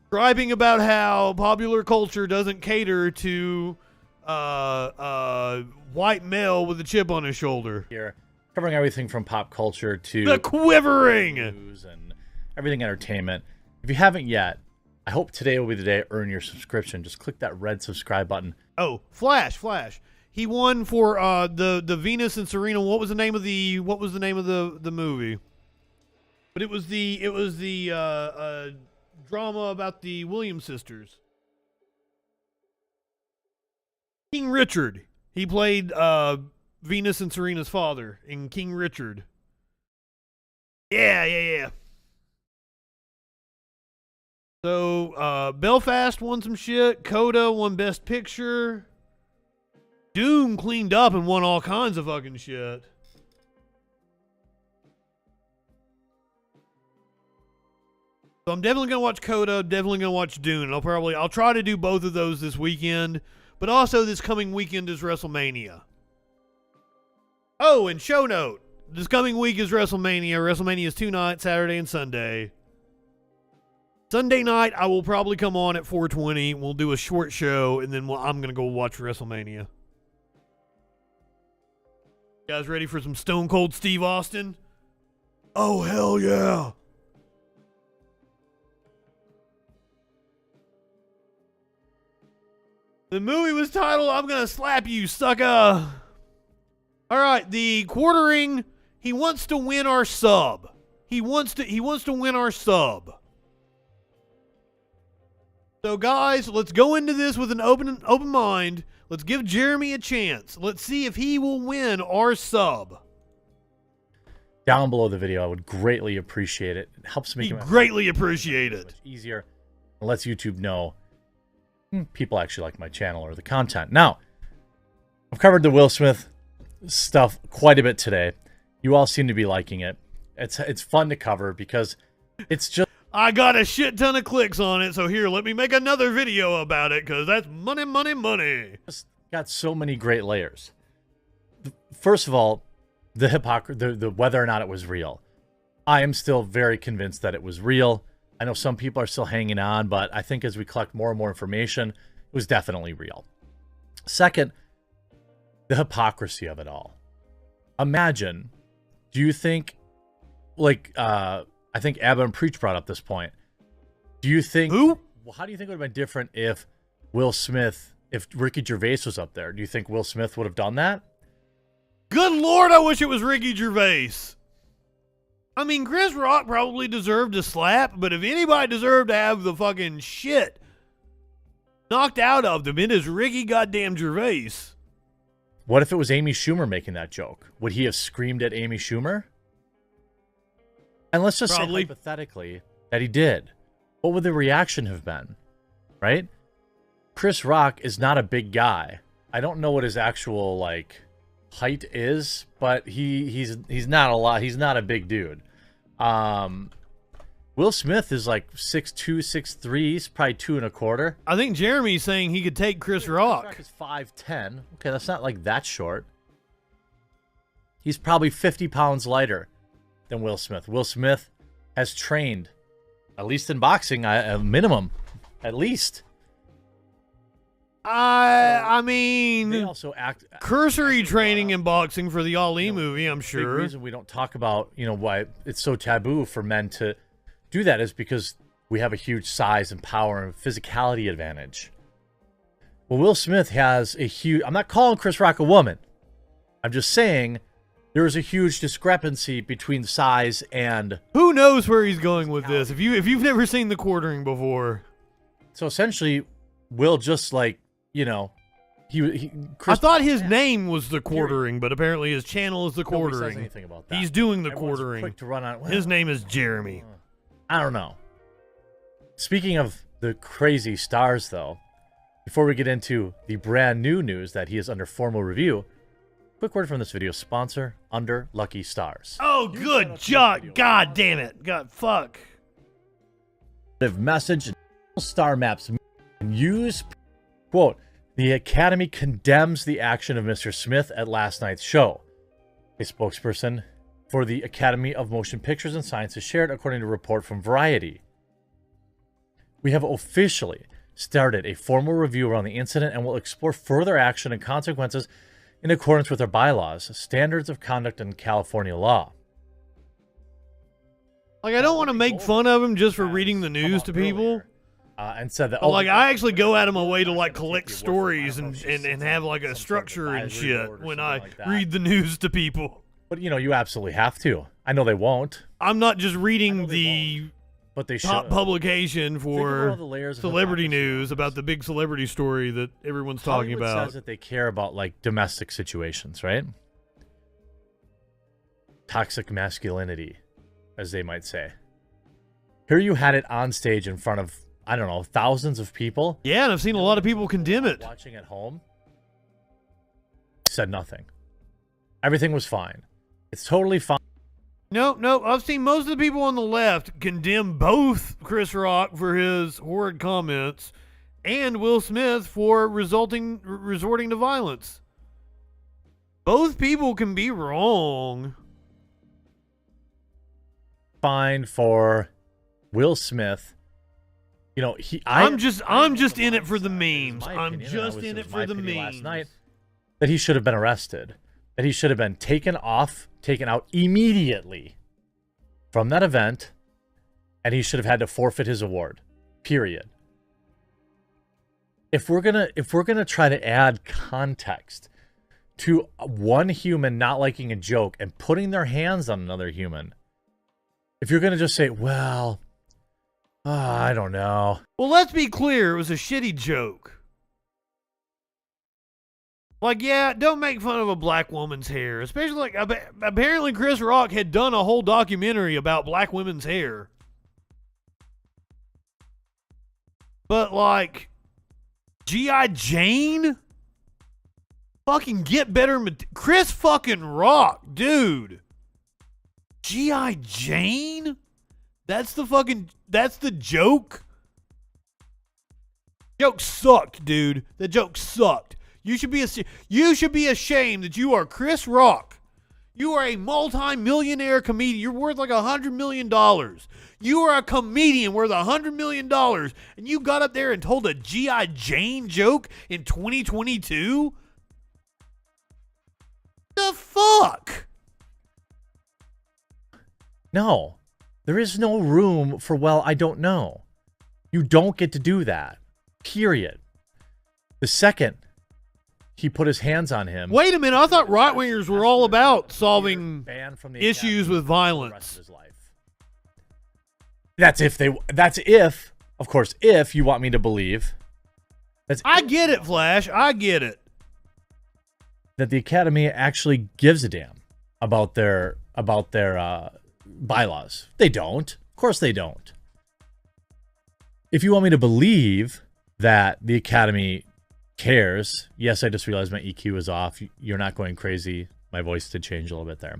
describing about how popular culture doesn't cater to white male with a chip on his shoulder. Here, covering everything from pop culture to The Quivering news and everything entertainment. If you haven't yet, I hope today will be the day to earn your subscription. Just click that red subscribe button. Oh, Flash. He won for the Venus and Serena. What was the name of the movie? But it was the drama about the Williams sisters. King Richard. He played Venus and Serena's father in King Richard. Yeah. So Belfast won some shit. Coda won Best Picture. Dune cleaned up and won all kinds of fucking shit. So I'm definitely going to watch Coda, definitely going to watch Dune. I'll try to do both of those this weekend, but also this coming weekend is WrestleMania. Oh, and show note, this coming week is WrestleMania. WrestleMania is 2 nights, Saturday and Sunday. Sunday night, I will probably come on at 4:20. We'll do a short show, and then I'm going to go watch WrestleMania. You guys ready for some Stone Cold Steve Austin? Oh, hell yeah. The movie was titled, I'm Gonna Slap You, Sucker. All right, the quartering, he wants to win our sub. He wants to win our sub. So guys, let's go into this with an open mind. Let's give Jeremy a chance. Let's see if he will win our sub. Down below the video, I would greatly appreciate it. It helps me greatly appreciate it. Easier. It lets YouTube know people actually like my channel or the content. Now, I've covered the Will Smith stuff quite a bit today. You all seem to be liking it. It's fun to cover because it's just... I got a shit ton of clicks on it, so here, let me make another video about it, because that's money, money, money. It's got so many great layers. First of all, the whether or not it was real. I am still very convinced that it was real. I know some people are still hanging on, but I think as we collect more and more information, it was definitely real. Second, the hypocrisy of it all. Imagine, do you think, like, I think Abba and Preach brought up this point. Do you think... Who? Well, how do you think it would have been different if Will Smith, if Ricky Gervais was up there? Do you think Will Smith would have done that? Good Lord, I wish it was Ricky Gervais. I mean, Chris Rock probably deserved a slap, but if anybody deserved to have the fucking shit knocked out of them, it is Ricky goddamn Gervais. What if it was Amy Schumer making that joke? Would he have screamed at Amy Schumer? And let's just say hypothetically that he did. What would the reaction have been? Right? Chris Rock is not a big guy. I don't know what his actual like height is, but he's not a lot. He's not a big dude. Will Smith is like 6'2", 6'3". He's probably 2.25. I think Jeremy's saying he could take Chris Rock. Chris Rock is 5'10". Okay, that's not like that short. He's probably 50 pounds lighter than Will Smith. Will Smith has trained, at least in boxing, a minimum, at least. I mean, they also cursory training in boxing for the Ali movie, I'm sure. The reason we don't talk about, why it's so taboo for men to do that is because we have a huge size and power and physicality advantage. Well, Will Smith has a huge... I'm not calling Chris Rock a woman. I'm just saying there is a huge discrepancy between size and... Who knows where he's going with this? If you've never seen the quartering before. So essentially, Will just like, I thought his name was the quartering, but apparently his channel is the quartering. Nobody says anything about that. He's doing the Everyone's quartering. quick to run on, his name is Jeremy. I don't know. Speaking of the crazy stars, though, before we get into the brand new news that he is under formal review, quick word from this video's sponsor, Under Lucky Stars. Oh, good job. God damn it. God, fuck. Message star maps and use, quote, the Academy condemns the action of Mr. Smith at last night's show. A spokesperson for the Academy of Motion Pictures and Sciences shared, according to a report from Variety. We have officially started a formal review around the incident and will explore further action and consequences in accordance with our bylaws, standards of conduct, and California law. Like, I don't want to make fun of him just for reading the news to people. And said that, I actually go out of my way to like collect stories and have like a structure and shit when I read the news to people. But you absolutely have to. I know they won't. I'm not just reading the but they top should. publication for celebrity news about the big celebrity story that everyone's talking Hollywood about. says that they care about like domestic situations, right? Toxic masculinity, as they might say. Here you had it on stage in front of, I don't know, thousands of people. Yeah, and I've seen a lot of people condemn it. Watching at home. Said nothing. Everything was fine. It's totally fine. No, I've seen most of the people on the left condemn both Chris Rock for his horrid comments and Will Smith for resorting to violence. Both people can be wrong. Fine for Will Smith. I'm just in it for the memes. I'm just in it for the memes. Last night that he should have been arrested. that he should have been taken out immediately from that event, and he should have had to forfeit his award. Period. If we're gonna try to add context to one human not liking a joke and putting their hands on another human, if you're gonna just say, well, I don't know. Well, let's be clear. It was a shitty joke. Like, yeah, don't make fun of a black woman's hair. Especially, like, apparently Chris Rock had done a whole documentary about black women's hair. But, like, G.I. Jane? Fucking get better. Chris fucking Rock, dude. G.I. Jane? That's the joke? Joke sucked, dude. The joke sucked. You should be ashamed that you are Chris Rock. You are a multi-millionaire comedian. You're worth like $100 million. You are a comedian worth $100 million, and you got up there and told a G.I. Jane joke in 2022? The fuck? No. There is no room for, well, I don't know. You don't get to do that. Period. The second he put his hands on him. Wait a minute, I thought right-wingers were all about solving issues with violence. That's if, of course, if you want me to believe. I get it, Flash. I get it. That the Academy actually gives a damn about their bylaws. They don't. Of course they don't. If you want me to believe that the Academy cares, yes, I just realized my EQ is off. You're not going crazy. My voice did change a little bit there.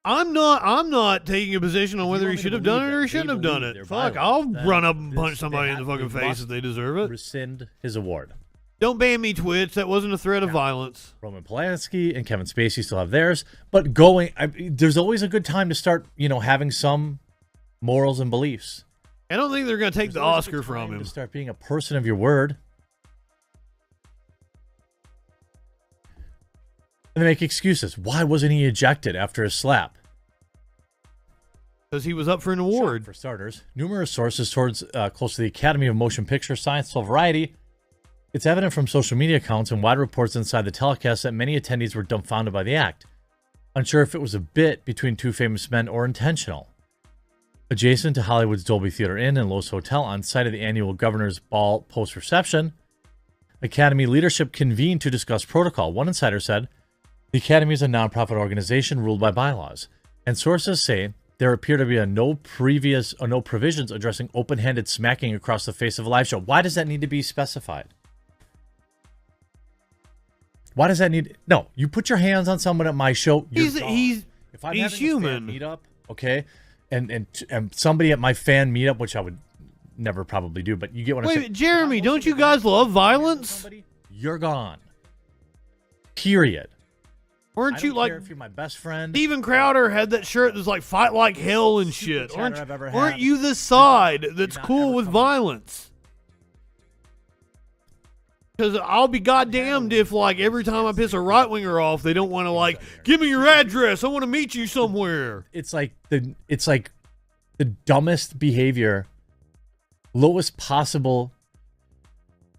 I'm not taking a position on whether he should have done it or he shouldn't have done it. Fuck, I'll run up and punch somebody in the fucking face if they deserve it. Rescind his award. Don't ban me, Twitch. That wasn't a threat of violence. Roman Polanski and Kevin Spacey still have theirs, but there's always a good time to start, having some morals and beliefs. I don't think they're going to take the Oscar from him. To start being a person of your word. And they make excuses. Why wasn't he ejected after his slap? Because he was up for an award. For starters, numerous sources close to the Academy of Motion Picture Science and Variety. It's evident from social media accounts and wide reports inside the telecast that many attendees were dumbfounded by the act, unsure if it was a bit between two famous men or intentional. Adjacent to Hollywood's Dolby Theater Inn and Lowe's Hotel on site of the annual Governor's Ball post-reception, Academy leadership convened to discuss protocol. One insider said, the Academy is a nonprofit organization ruled by bylaws, and sources say there appear to be no provisions addressing open-handed smacking across the face of a live show. Why does that need to be specified? Why does that need? No, you put your hands on someone at my show. He's human. Meetup, okay, and somebody at my fan meetup, which I would never probably do, but you get what I'm saying. Wait, Jeremy, don't you guys love violence? You're gone. Period. Weren't you like? If you're my best friend, Steven Crowder had that shirt that's like "fight like hell" and shit. Weren't you the side that's cool with violence? Because I'll be goddamned if, like, every time I piss a right winger off, they don't want to, like, give me your address. I want to meet you somewhere. It's like the dumbest behavior, lowest possible,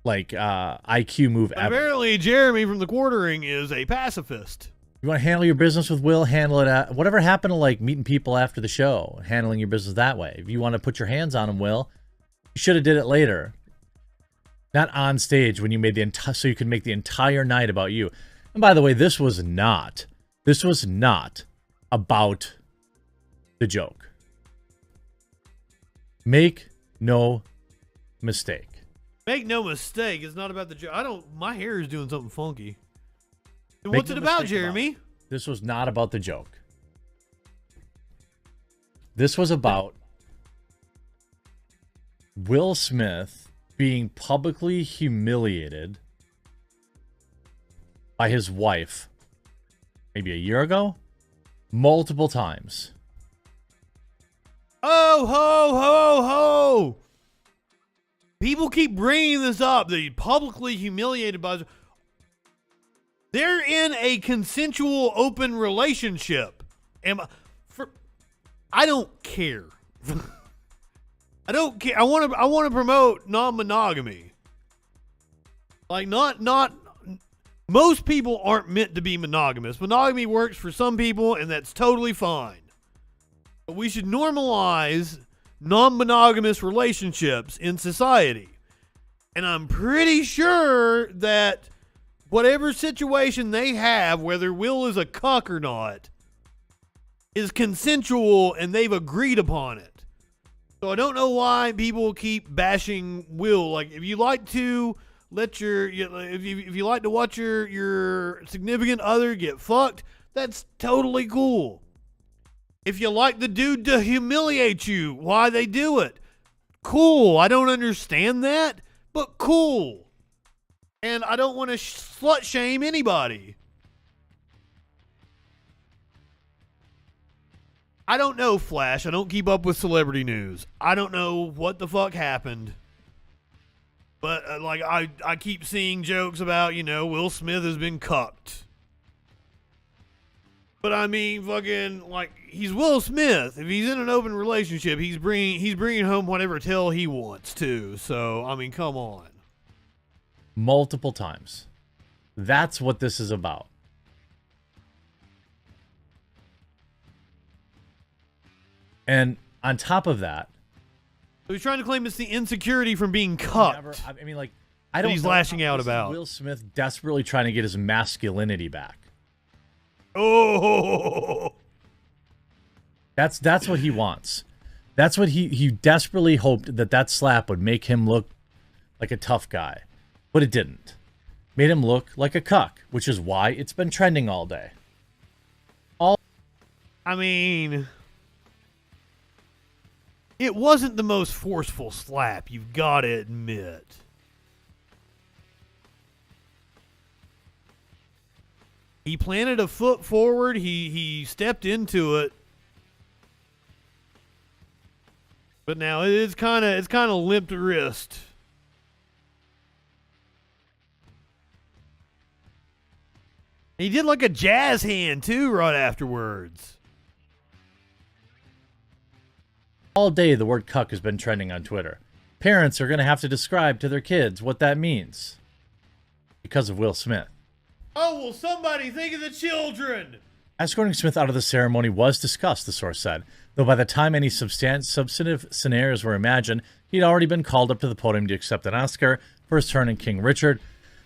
like, IQ move ever. Apparently, Jeremy from the Quartering is a pacifist. You want to handle your business with Will, handle it. Whatever happened to, like, meeting people after the show, handling your business that way. If you want to put your hands on them, Will, you should have did it later. Not on stage when you made so you could make the entire night about you. And by the way, this was not about the joke. Make no mistake. Make no mistake, it's not about the joke. My hair is doing something funky. And what's it about, Jeremy? This was not about the joke. This was about Will Smith being publicly humiliated by his wife maybe a year ago, multiple times. Oh, ho, ho, ho. People keep bringing this up. That he publicly humiliated by... They're in a consensual, open relationship. I don't care. I don't care. I want to promote non-monogamy. Like not most people aren't meant to be monogamous. Monogamy works for some people, and that's totally fine. But we should normalize non-monogamous relationships in society. And I'm pretty sure that whatever situation they have, whether Will is a cuck or not, is consensual and they've agreed upon it. So I don't know why people keep bashing Will. Like, if you like to let if you like to watch your significant other get fucked, that's totally cool. If you like the dude to humiliate you, why they do it, cool. I don't understand that, but cool. And I don't want to slut shame anybody. I don't know, Flash. I don't keep up with celebrity news. I don't know what the fuck happened. But, I keep seeing jokes about, Will Smith has been cucked. But, I mean, fucking, he's Will Smith. If he's in an open relationship, he's bringing home whatever tail he wants to. So, I mean, come on. Multiple times. That's what this is about. And on top of that, so he's trying to claim it's the insecurity from being cucked. I don't. He's lashing out about Will Smith desperately trying to get his masculinity back. Oh, that's what he wants. That's what he desperately hoped that slap would make him look like a tough guy, but it didn't. Made him look like a cuck, which is why it's been trending all day. I mean, it wasn't the most forceful slap, you've got to admit. He planted a foot forward, he stepped into it. But now it's kind of limped wrist. He did like a jazz hand too right afterwards. All day, the word cuck has been trending on Twitter. Parents are going to have to describe to their kids what that means because of Will Smith. Oh, well, somebody think of the children. Escorting Smith out of the ceremony was discussed, the source said, though by the time any substantive scenarios were imagined, he'd already been called up to the podium to accept an Oscar for his turn in King Richard.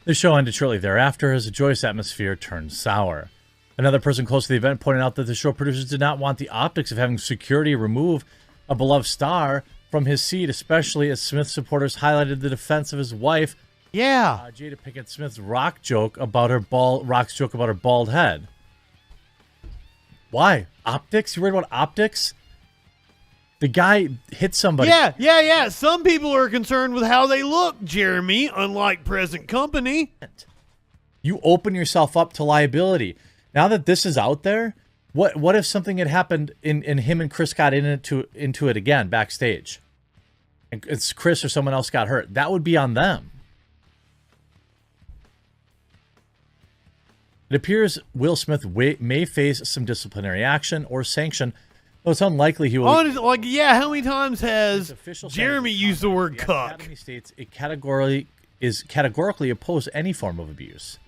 The show ended shortly thereafter as a joyous atmosphere turned sour. Another person close to the event pointed out that the show producers did not want the optics of having security remove a beloved star from his seat, especially as Smith supporters highlighted the defense of his wife. Yeah, Jada Pinkett Smith's rock joke about her bald head. Why? Optics? You worried about optics? The guy hit somebody. Yeah. Some people are concerned with how they look, Jeremy, unlike present company. You open yourself up to liability. Now that this is out there, what if something had happened and him and Chris got into it again backstage? And it's Chris or someone else got hurt. That would be on them. It appears Will Smith may face some disciplinary action or sanction, though it's unlikely he will. How many times has Jeremy used the word cuck? The Academy states it categorically opposed any form of abuse.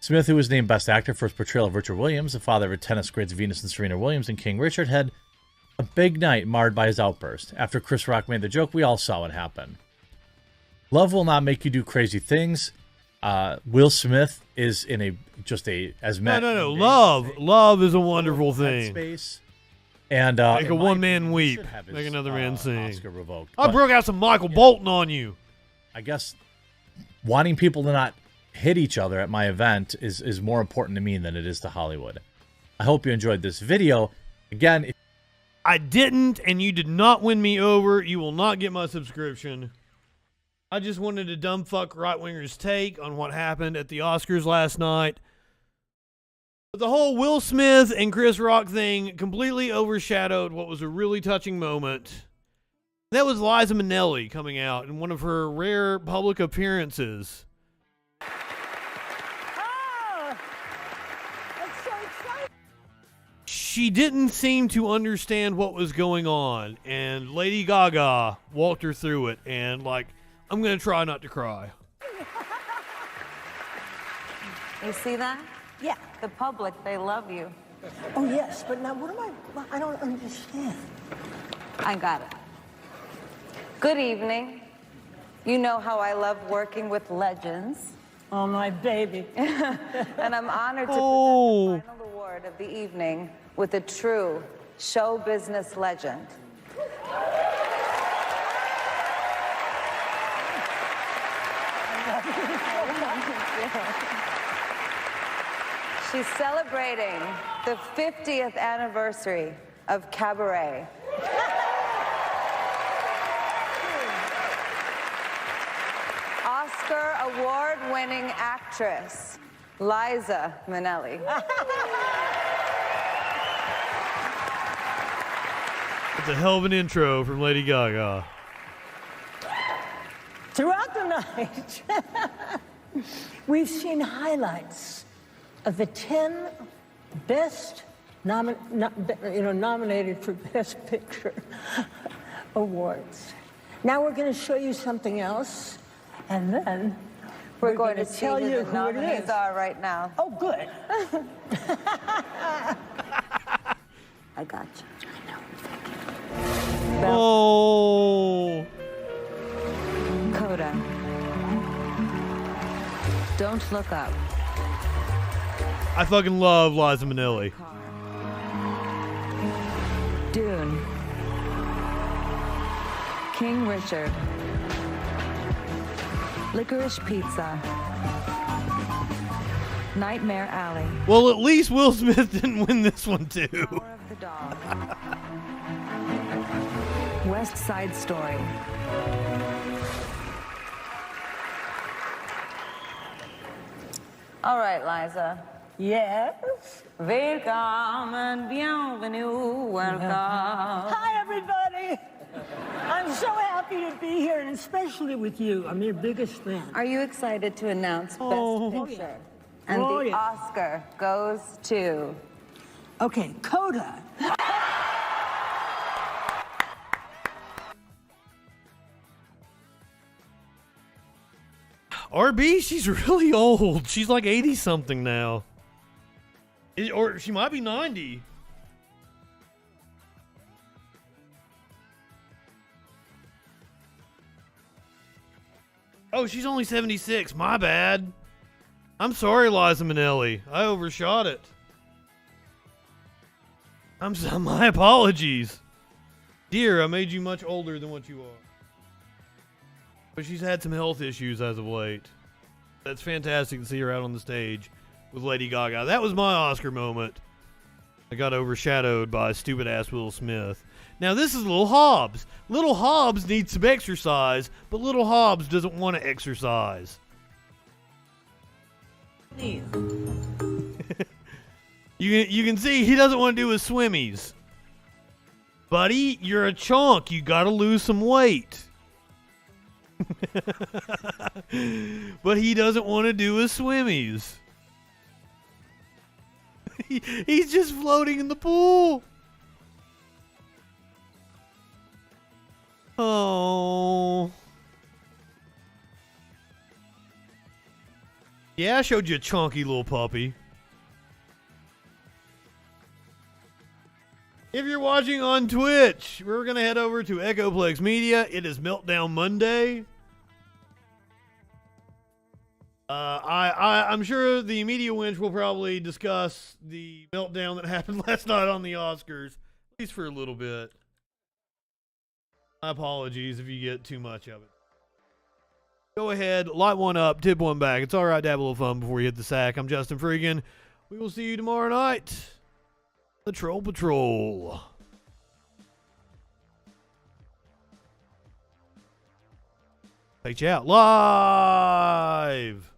Smith, who was named Best Actor for his portrayal of Richard Williams, the father of tennis greats Venus and Serena Williams and King Richard, had a big night marred by his outburst. After Chris Rock made the joke, we all saw what happened. Love will not make you do crazy things. Will Smith is in No. Love is a wonderful thing. Space. And make a one man weep, make another man sing. Oscar revoked. I broke out some Michael Bolton on you. I guess wanting people to not hit each other at my event is more important to me than it is to Hollywood. I hope you enjoyed this video. Again, I didn't, and you did not win me over. You will not get my subscription. I just wanted a dumb fuck right-winger's take on what happened at the Oscars last night. But the whole Will Smith and Chris Rock thing completely overshadowed what was a really touching moment. That was Liza Minnelli coming out in one of her rare public appearances. she didn't seem to understand what was going on, and Lady Gaga walked her through it, and like, I'm going to try not to cry. You see that? Yeah. The public, they love you. Oh, yes, but now what am I don't understand. I got it. Good evening. You know how I love working with legends. Oh, my baby. And I'm honored to present the final award of the evening with a true show business legend. She's celebrating the 50th anniversary of Cabaret. Oscar award-winning actress, Liza Minnelli. It's a hell of an intro from Lady Gaga. Throughout the night, we've seen highlights of the 10 best nominated for Best Picture awards. Now we're going to show you something else, and then we're going to tell see you who the who it nominees is. are right now. Oh, good. I got you. Oh. Coda. Don't look up. I fucking love Liza Minnelli. Dune. King Richard. Licorice Pizza. Nightmare Alley. Well, at least Will Smith didn't win this one, too. Power of the Dog. West Side Story. All right, Liza. Yes? Welcome and bienvenue. Welcome. Hi, everybody. I'm so happy to be here, and especially with you. I'm your biggest fan. Are you excited to announce Best Picture? And Oh, the yeah. Oscar goes to... Okay, Coda. RB, she's really old. She's like 80-something now. Or she might be 90. Oh, she's only 76. My bad. I'm sorry, Liza Minnelli. I overshot it. My apologies. Dear, I made you much older than what you are. But she's had some health issues as of late. That's fantastic to see her out on the stage with Lady Gaga. That was my Oscar moment. I got overshadowed by stupid-ass Will Smith. Now, this is Little Hobbs. Little Hobbs needs some exercise, but Little Hobbs doesn't want to exercise. You can see he doesn't want to do his swimmies. Buddy, you're a chunk. You got to lose some weight. But he doesn't want to do his swimmies. He's just floating in the pool. Oh. Yeah, I showed you a chunky little puppy. If you're watching on Twitch, we're going to head over to Echoplex Media. It is Meltdown Monday. I'm sure the media winch will probably discuss the meltdown that happened last night on the Oscars, at least for a little bit. My apologies if you get too much of it. Go ahead, light one up, tip one back. It's all right to have a little fun before you hit the sack. I'm Justin Freakin. We will see you tomorrow night. The Troll Patrol. Take you out live.